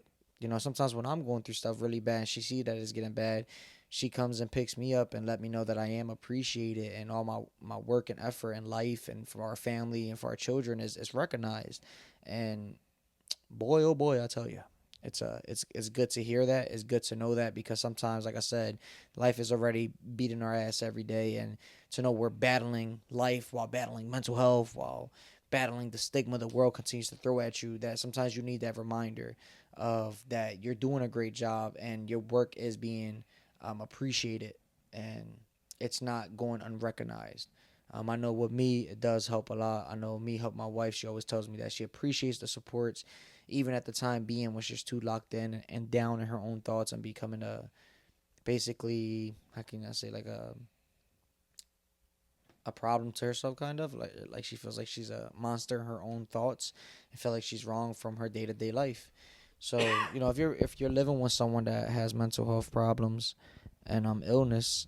sometimes when I'm going through stuff really bad, and she see that it's getting bad, she comes and picks me up and let me know that I am appreciated, and all my work and effort in life and for our family and for our children is recognized. And boy, oh boy, I tell you, it's good to hear that. It's good to know that, because sometimes, like I said, life is already beating our ass every day, and to know we're battling life while battling mental health, while battling the stigma the world continues to throw at you, that sometimes you need that reminder of that you're doing a great job and your work is being appreciated, and it's not going unrecognized. I know with me, it does help a lot. I know me help my wife. She always tells me that she appreciates the supports, even at the time being when she's too locked in and down in her own thoughts and becoming basically, how can I say, like a problem to herself, kind of like she feels like she's a monster in her own thoughts and feel like she's wrong from her day to day life. So if you're living with someone that has mental health problems and illness,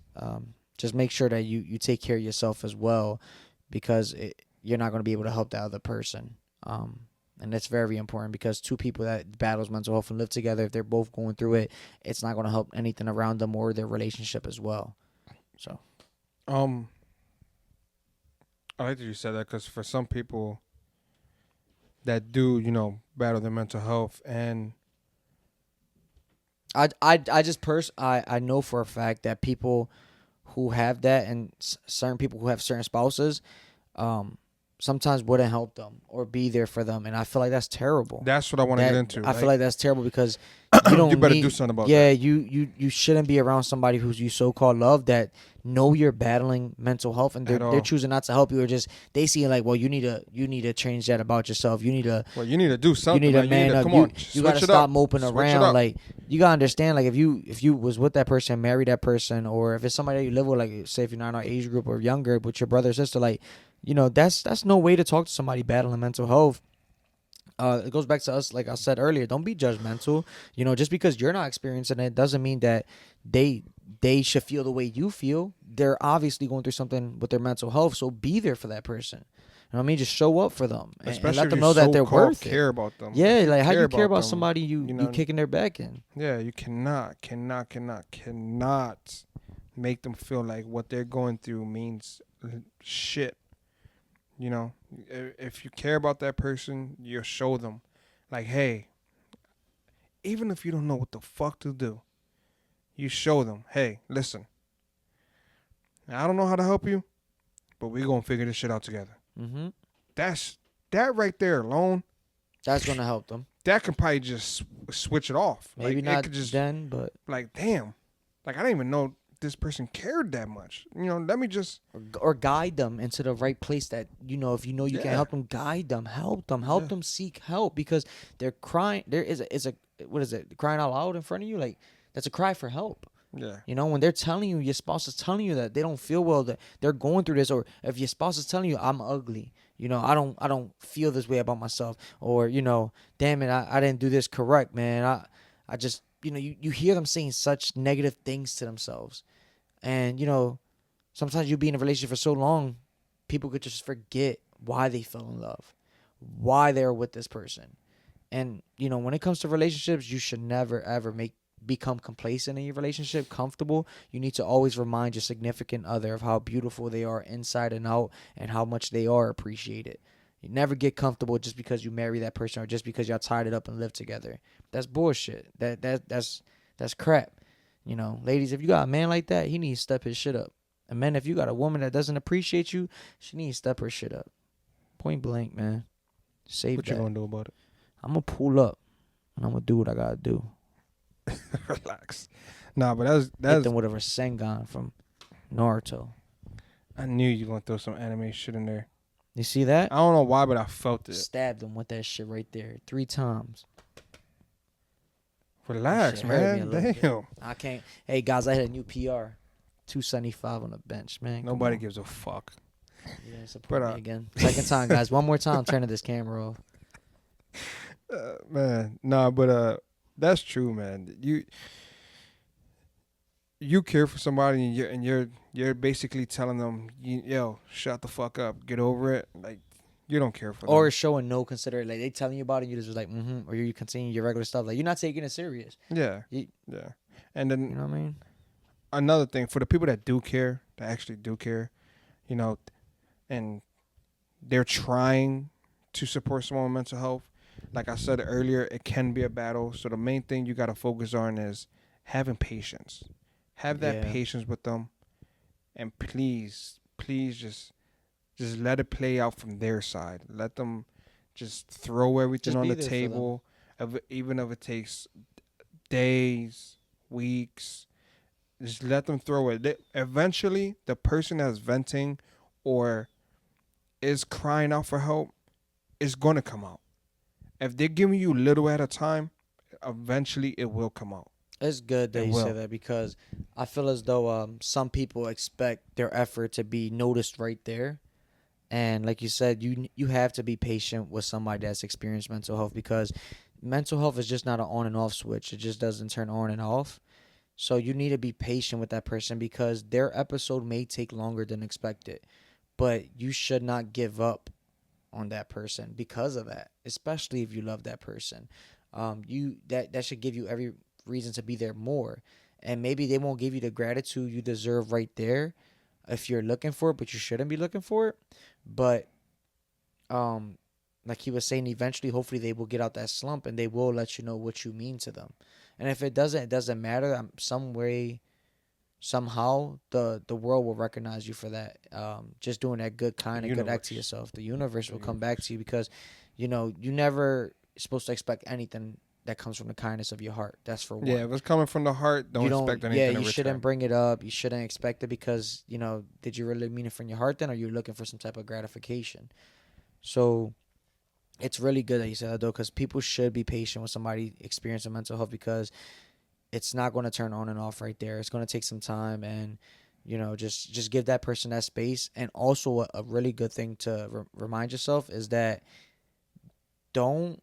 just make sure that you take care of yourself as well, because you're not going to be able to help that other person. And that's very important, because two people that battles mental health and live together, if they're both going through it, it's not going to help anything around them or their relationship as well. So Um, I like that you said that because for some people that do, battle their mental health, and I just I know for a fact that people who have that, and certain people who have certain spouses, um, sometimes wouldn't help them or be there for them, and I feel like that's terrible. that's what I want to get That into. I feel Like, like that's terrible, because you you don't better do need. something about Yeah, that. you shouldn't be around somebody who's you so called love that know you're battling mental health, and they're At they're all. choosing not to help you, or just they see it like, well, you need to change that about yourself. Well, you need to do You something, need to man. You need man to up. come You on, you got to switch it stop up, moping switch it around. up. Like, you gotta understand, like, if you was with that person, marry that person, or if it's somebody that you live with, like say if you're not in our age group or younger, with your brother or sister, like, that's no way to talk to somebody battling mental health. It goes back to us, like I said earlier. Don't be judgmental. Just because you're not experiencing it doesn't mean that they they should feel the way you feel. They're obviously going through something with their mental health, so be there for that person. You know what I mean? Just show up for them, and Especially let if them you know that so they're called worth it. care about them. Yeah, If you like, how do care you care about about them, somebody you kicking their back in? yeah, you cannot make them feel like what they're going through means shit. If you care about that person, you'll show them, like, hey, even if you don't know what the fuck to do, you show them, hey, listen, I don't know how to help you, but we gonna figure this shit out together. Mm-hmm. That's that right there alone. That's gonna help them. That can probably just switch it off. Like Maybe it not could just then, but like, damn, like I didn't even know this person cared that much. Let me just or guide them into the right place. That if you can't yeah, help them, guide them, help yeah, them seek help, because they're crying. There is a what is it? Crying out loud in front of you, like, that's a cry for help. yeah. When they're telling you, your spouse is telling you that they don't feel well, that they're going through this, or if your spouse is telling you, I'm ugly, I don't feel this way about myself, or damn it, I didn't do this correct, man. I just you hear them saying such negative things to themselves, And sometimes you be in a relationship for so long, people could just forget why they fell in love, why they're with this person. And when it comes to relationships, you should never ever become complacent in your relationship, comfortable. You need to always remind your significant other of how beautiful they are inside and out, and how much they are appreciated. You never get comfortable just because you marry that person, or just because y'all tied it up and live together. That's bullshit. That's crap. Ladies, if you got a man like that, he needs to step his shit up. And men, if you got a woman that doesn't appreciate you, she needs to step her shit up. Point blank, man. Save What you that. gonna do about I'm gonna pull up and I'm gonna do what I gotta do. it? Relax. Nah, but that's Hit that's. them with a Rasengan from Naruto. I knew you gonna throw some anime shit in there. You see that? I don't know why, but I felt it. Stabbed him with that shit right there 3 times. That shit Relax, hurt me a man. little bit. Damn. I can't. Hey guys, I hit a new PR. 275 on the bench, man. Come Nobody on. gives a fuck. Yeah, support But me again. Second time, guys. One more time. I'm turning this camera off. man, nah, but that's true, man. You care for somebody, and you're basically telling them, yo, shut the fuck up, get over it. Like, you don't care for Or them. showing no consideration. Like they telling you about it, and you just like, or you continue your regular stuff. Like you're not taking it serious. Yeah, You, yeah. And you then know what I mean? another thing for the people that do care, that actually do care, you know, and they're trying to support someone with mental health. Like I said earlier, it can be a battle. So the main thing you got to focus on is having patience. Have that Yeah. patience with them, and please just let it play out from their side. Let them just throw everything Just on be the there for them. table, even if it takes days, weeks. Just let them throw it. Eventually, the person that's venting or is crying out for help is gonna come out. If they're giving you little at a time, eventually it will come out. It's good that It you say will. that, because I feel as though some people expect their effort to be noticed right there. And like you said, you have to be patient with somebody that's experienced mental health, because mental health is just not an on and off switch. It just doesn't turn on and off. So you need to be patient with that person, because their episode may take longer than expected. But you should not give up on that person because of that, especially if you love that person. You that should give you every reason to be there more. And maybe they won't give you the gratitude you deserve right there if you're looking for it, but you shouldn't be looking for it. But um like he was saying, eventually hopefully they will get out that slump, and they will let you know what you mean to them. And if it doesn't matter. Some way, somehow the world will recognize you for that. Just doing that good The kind of good act to universe. yourself. The universe The will come back universe. to you, because you never supposed to expect anything that comes from the kindness of your heart. That's for Yeah, one. if it's coming from the heart, don't You don't expect Yeah, anything in you shouldn't return. bring it up. You shouldn't expect it, because did you really mean it from your heart then, or are you looking for some type of gratification? So it's really good that you said that, though, because people should be patient with somebody experiencing mental health, because it's not going to turn on and off right there. It's going to take some time, and just give that person that space. And also a really good thing to remind yourself is that don't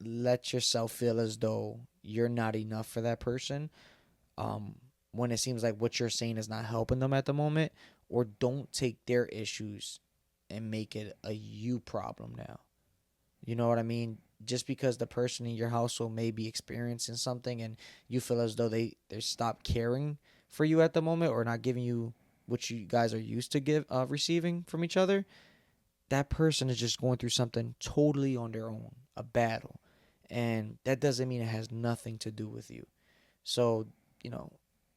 let yourself feel as though you're not enough for that person, um, when it seems like what you're saying is not helping them at the moment. Or don't take their issues and make it a you problem now. You know what I mean? Just because the person in your household may be experiencing something, and you feel as though they stop caring for you at the moment, or not giving you what you guys are used to receiving from each other, that person is just going through something totally on their own, a battle. And that doesn't mean it has nothing to do with you. So, you know,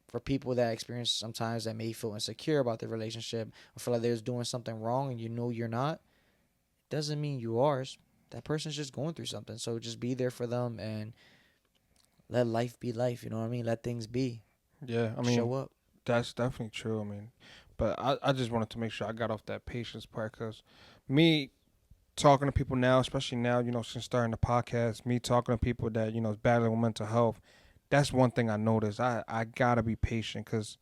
for people that experience sometimes that may feel insecure about their relationship, or feel like they're doing something wrong and you're not, doesn't mean you are. That person's just going through something. So just be there for them, and let life be life. You know what I mean? Let things be. Yeah, I mean, Show up. that's definitely true. I mean, but I just wanted to make sure I got off that patience part, because me talking to people now, especially now, since starting the podcast, me talking to people that, is battling with mental health, that's one thing I noticed. I got to be patient, because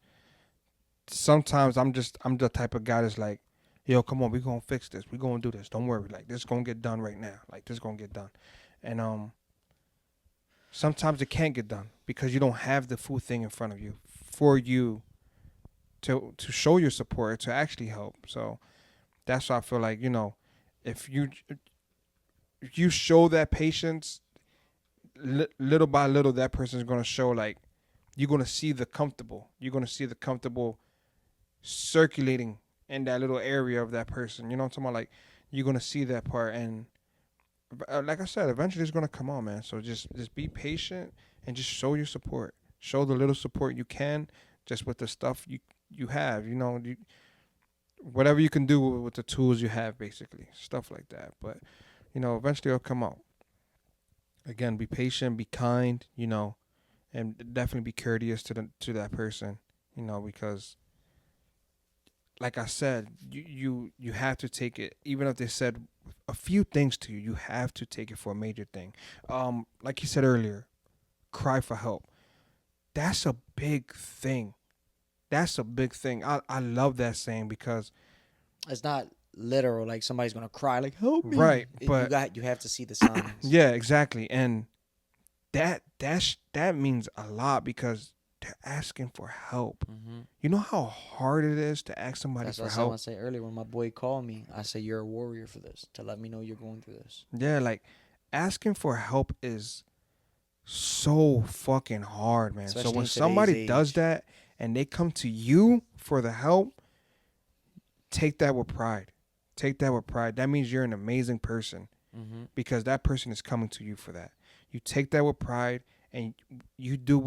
sometimes I'm the type of guy that's like, yo, come on, we going to fix this. We going to do this. Don't worry. Like, this going to get done right now. Like, this going to get done. And sometimes it can't get done because you don't have the full thing in front of you for you to show your support, to actually help. So that's why I feel like, if you show that patience, little by little, that person is gonna show, like, you're gonna see the comfortable. You're gonna see the comfortable circulating in that little area of that person. You know what I'm talking about? Like, you're gonna see that part, and like I said, eventually it's gonna come on, man. So just be patient and just show your support. Show the little support you can, just with the stuff you have. Whatever you can do with the tools you have, basically stuff like that. But eventually it'll come out. Again, be patient, be kind, and definitely be courteous to that person, because like I said, you have to take it. Even if they said a few things to you, you have to take it for a major thing. Like you said earlier, cry for help. That's a big thing. That's a big thing. I love that saying because It's not literal like somebody's gonna cry like help me. right, but You have to see the signs. yeah, exactly, and that means a lot because they're asking for help. Mm-hmm. You know how hard it is to ask somebody That's for what I said when I help. say earlier when my boy called me. I said you're a warrior for this to let me know you're going through this, Yeah, like asking for help is so fucking hard, man. So especially when in today's somebody does age. that and they come to you for the help, take that with pride. Take that with pride. That means you're an amazing person Mm-hmm. because that person is coming to you for that. You take that with pride and you do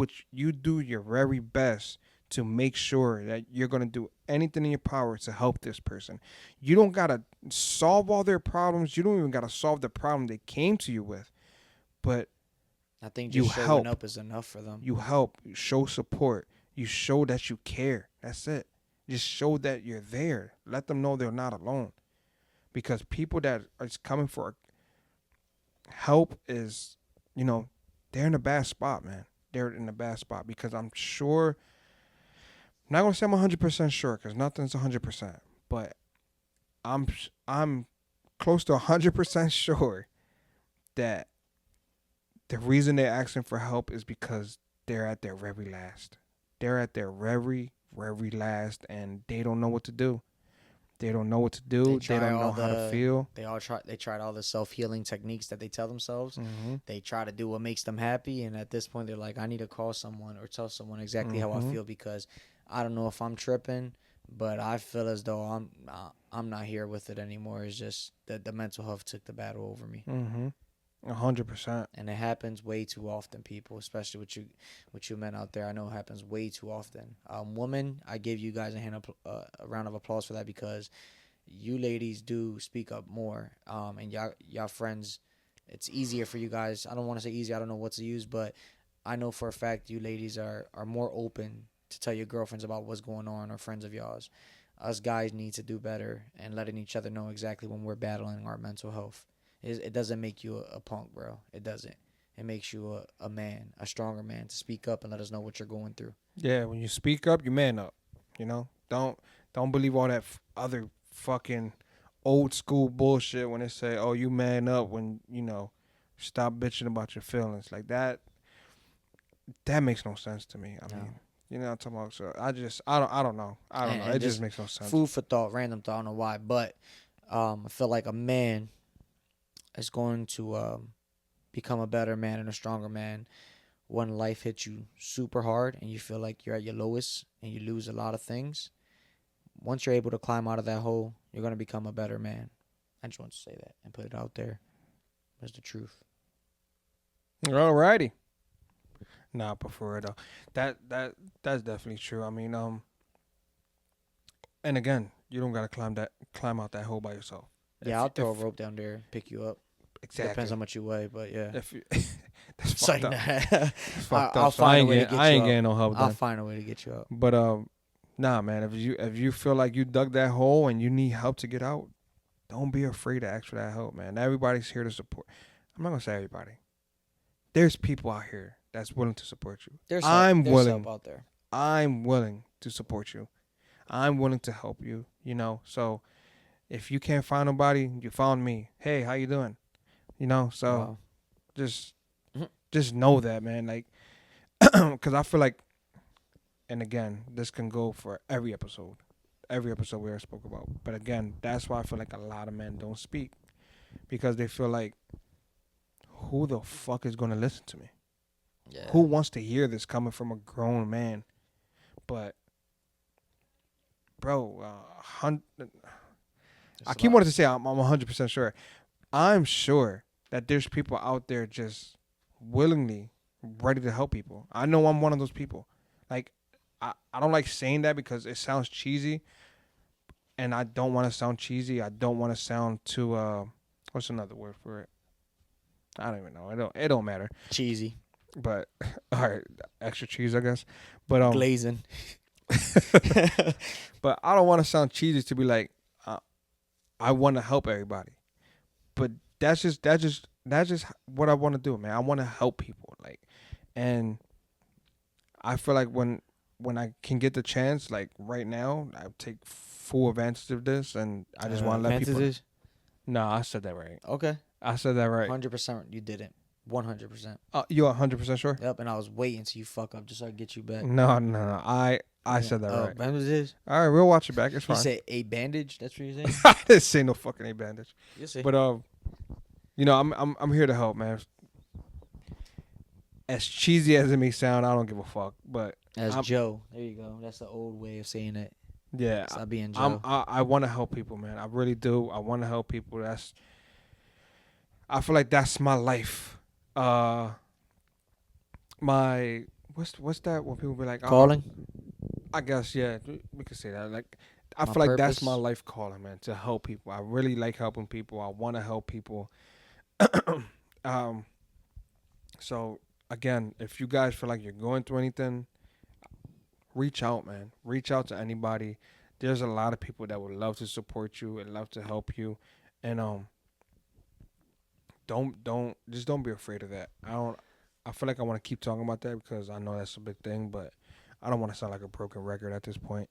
your very best to make sure that you're going to do anything in your power to help this person. You don't got to solve all their problems. You don't even got to solve the problem they came to you with, but I think you just showing help. up is enough for them. You help. You show support. You show that you care. That's it. Just show that you're there. Let them know they're not alone. Because people that are coming for help is, you know, they're in a bad spot, man. They're in a bad spot because I'm sure. I'm not gonna say I'm 100% sure because nothing's 100%, but I'm I'm close to 100% sure that the reason they're asking for help is because they're at their very last. They're at their very last, and they don't know what to do. They don't know what to They do. They try don't all know how to the feel. they tried all the self healing techniques that they tell themselves. Mhm. They try to do what makes them happy, and at this point, they're like, I need to call someone or tell someone exactly how I Mhm. feel because I don't know if I'm tripping, but I feel as though I'm not here with it anymore. It's just that the mental health took the battle over me. Mhm. 100%. And it happens way too often, people, especially with you men out there. I know it happens way too often. Women, I give you guys a round of applause for that because you ladies do speak up more. And y'all friends, it's easier for you guys. I don't want to say easy. I don't know what to use, but I know for a fact you ladies are more open to tell your girlfriends about what's going on or friends of yours. Us guys need to do better and letting each other know exactly when we're battling our mental health. It doesn't make you a punk, bro. It doesn't. It makes you a man, a stronger man, to speak up and let us know what you're going through. Yeah, when you speak up, you man up. Don't believe all that other fucking old school bullshit when they say, "Oh, you man up when stop bitching about your feelings." Like that makes no sense to me. I No. mean, what I'm talking about. So I don't know. I don't know. It And just just makes no sense. food for thought, random thought. I don't know why, but I feel like a man is going to become a better man and a stronger man when life hits you super hard and you feel like you're at your lowest and you lose a lot of things. Once you're able to climb out of that hole, you're going to become a better man. I just want to say that and put it out there. That's the truth. Alrighty. Nah, but for it though, that's definitely true. I mean, and again, you don't gotta climb out that hole by yourself. Yeah, If I'll throw a if rope down there, pick you up. Depends exactly. how much you weigh, but yeah. If you, that's It's like, fucked nah. up. That's fucked I'll up. So I find a ain't way to getting get I you ain't up. getting no help I'll then. find a way to get you up. But nah, man. If you feel like you dug that hole and you need help to get out, don't be afraid to ask for that help, man. Everybody's here to support. I'm not gonna say everybody. There's people out here that's willing to support you. There's help. I'm There's help willing. out there. I'm willing to support you. I'm willing to help you. So if you can't find nobody, you found me. Hey, how you doing? So Wow. just Mhm. just know that, man. Like, because I feel like and again, this can go for every episode we ever spoke about. But again, that's why I feel like a lot of men don't speak because they feel like, who the fuck is gonna listen to me? Yeah. Who wants to hear this coming from a grown man? But bro, I It's a keep lot. wanting to say I'm 100% sure. I'm sure that there's people out there just willingly ready to help people. I know I'm one of those people. Like, I don't like saying that because it sounds cheesy, and I don't want to sound cheesy. I don't want to sound too what's another word for it? I don't even know. It don't matter. Cheesy. But all right, extra cheese, I guess. But Glazing. but I don't want to sound cheesy to be like, I want to help everybody. But that's just what I want to do, man. I want to help people, like, and I feel like when I can get the chance, like right now, I take full advantage of this, and I just want to let people. Advantages? No, I said that right. Okay. I said that right. 100% you didn't. 100%. You 100% sure? Yep, and I was waiting till you fuck up just so I could get you back. No. I said that right. Bandages? All right, we'll watch it back. It's You fine. say a bandage? That's what you're saying? I didn't say no fucking A bandage. You say. But I'm here to help, man. As cheesy as it may sound, I don't give a fuck. But As I'm- Joe. There you go. That's the old way of saying it. yeah, Stop being Joe. I want to help people, man. I really do. I want to help people. I feel like that's my life. My what's that when people be like, Calling? I guess yeah, we could say that. Like, I My feel like that's purpose? my life calling, man, to help people. I really like helping people. I want to help people. um, so again, if you guys feel like you're going through anything, reach out, man. Reach out to anybody. There's a lot of people that would love to support you and love to help you, and don't be afraid of that. I feel like I want to keep talking about that because I know that's a big thing, but I don't want to sound like a broken record at this point.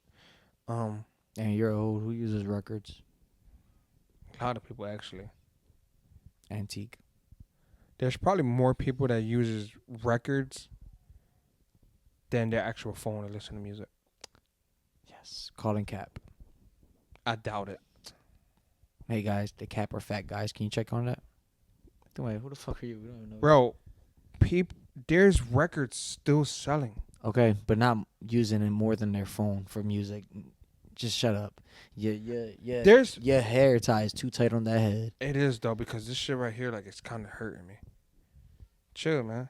And you're old. Who uses records? A lot of people actually. Antique. There's probably more people that uses records than their actual phone to listen to music. Yes. Calling cap. I doubt it. Hey guys, the cap or fat guys, can you check on that? Wait, who the fuck are you? We don't even know. Bro, there's records still selling. Okay, but not using it more than their phone for music. Just shut up. Yeah. Your hair tie is too tight on that head. It is though, because this shit right here, like, it's kind of hurting me. Chill, man.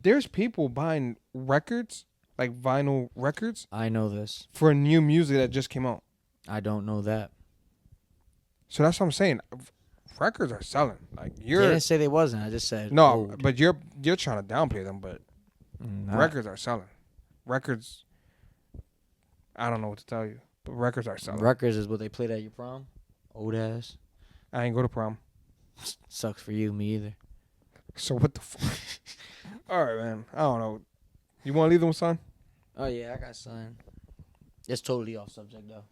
There's people buying records, like vinyl records, I know this. for new music that just came out. I don't know that. So that's what I'm saying. Records are selling. Like, They didn't say they wasn't. I just said no, old. but you're trying to downplay them, but Not- records are selling. Records, I don't know what to tell you, but records are selling. Records is what they played at your prom. Old ass. I ain't go to prom. Sucks for you. Me either. So what the fuck? All right, man. I don't know. You want to leave them with son? Oh yeah, I got son. It's totally off subject though. Of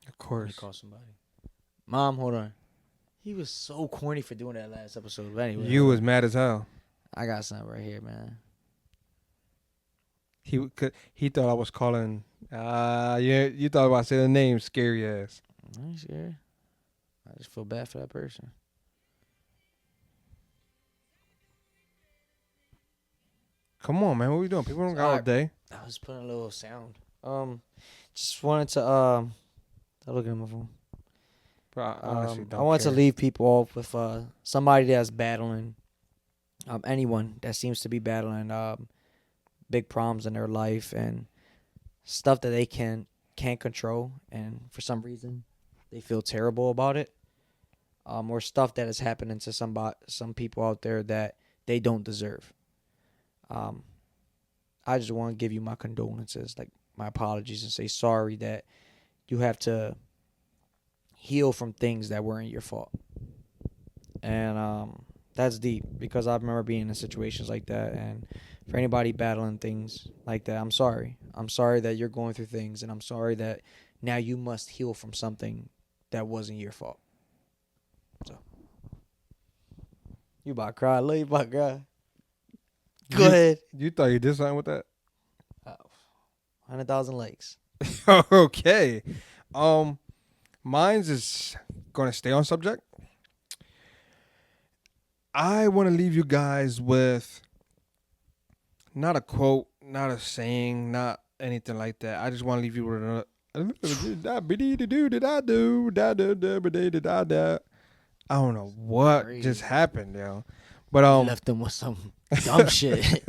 Let me course. call somebody. Mom, hold on. He was so corny for doing that last episode. But anyway, You was mad as hell. I got something right here, man. He thought I was calling. Yeah, you thought about saying the name, scary ass. I ain't scared. I just feel bad for that person. Come on, man. What we doing? People don't got all Alright. day. I was putting a little sound. Just wanted to I'm looking at my phone. But I honestly don't I want to care. leave people off with somebody that's battling, anyone that seems to be battling big problems in their life and stuff that they can't control, and for some reason they feel terrible about it, or stuff that is happening to some people out there that they don't deserve. I just want to give you my condolences, like my apologies, and say sorry that you have to heal from things that weren't your fault. And that's deep because I remember being in situations like that. And for anybody battling things like that, I'm sorry. I'm sorry that you're going through things, and I'm sorry that now you must heal from something that wasn't your fault. So, you about to cry? Look, you about to cry. Go ahead. You thought you did something with that? 100,000 likes. Okay. Mine's is gonna stay on subject. I want to leave you guys with not a quote, not a saying, not anything like that. I just want to leave you with a. I don't know what just Crazy. happened, yo. But You left them with some dumb shit.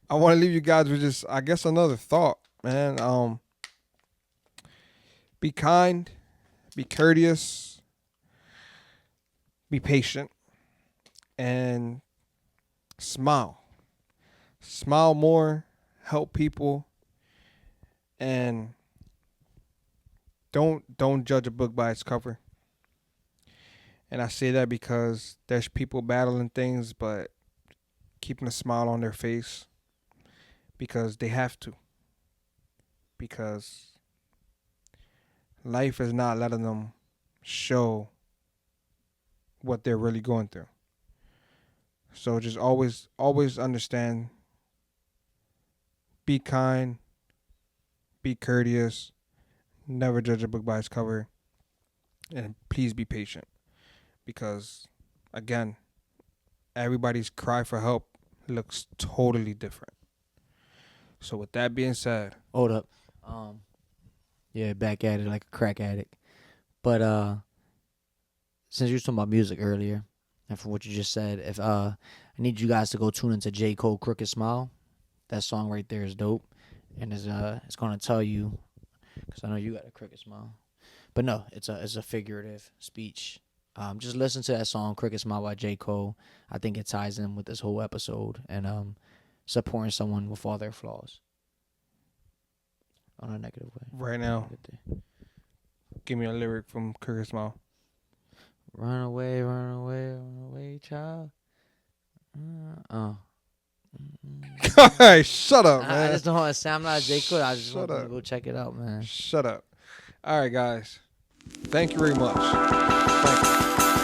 I want to leave you guys with just, I guess, another thought, man. Be kind, be courteous, be patient, and smile. Smile more, help people, and don't judge a book by its cover. And I say that because there's people battling things, but keeping a smile on their face because they have to. Because life is not letting them show what they're really going through. So just always understand, be kind, be courteous, never judge a book by its cover, and please be patient. Because again, everybody's cry for help looks totally different. So with that being said, Hold up. Um, yeah, back at it like a crack addict. But since you were talking about music earlier, and from what you just said, if I need you guys to go tune into J. Cole Crooked Smile. That song right there is dope. And it's gonna tell you, because I know you got a crooked smile. But no, it's a figurative speech. Just listen to that song, Crooked Smile by J. Cole. I think it ties in with this whole episode and supporting someone with all their flaws. On a negative way. right now, give me a lyric from Curtis Smile. Run away, run away, run away, child. Oh. Hey, shut up, I man. just don't want to say I'm not J. Cole. I just Shut want them to up. go check it out, man. Shut up. All right, guys. Thank you very much. Thank you.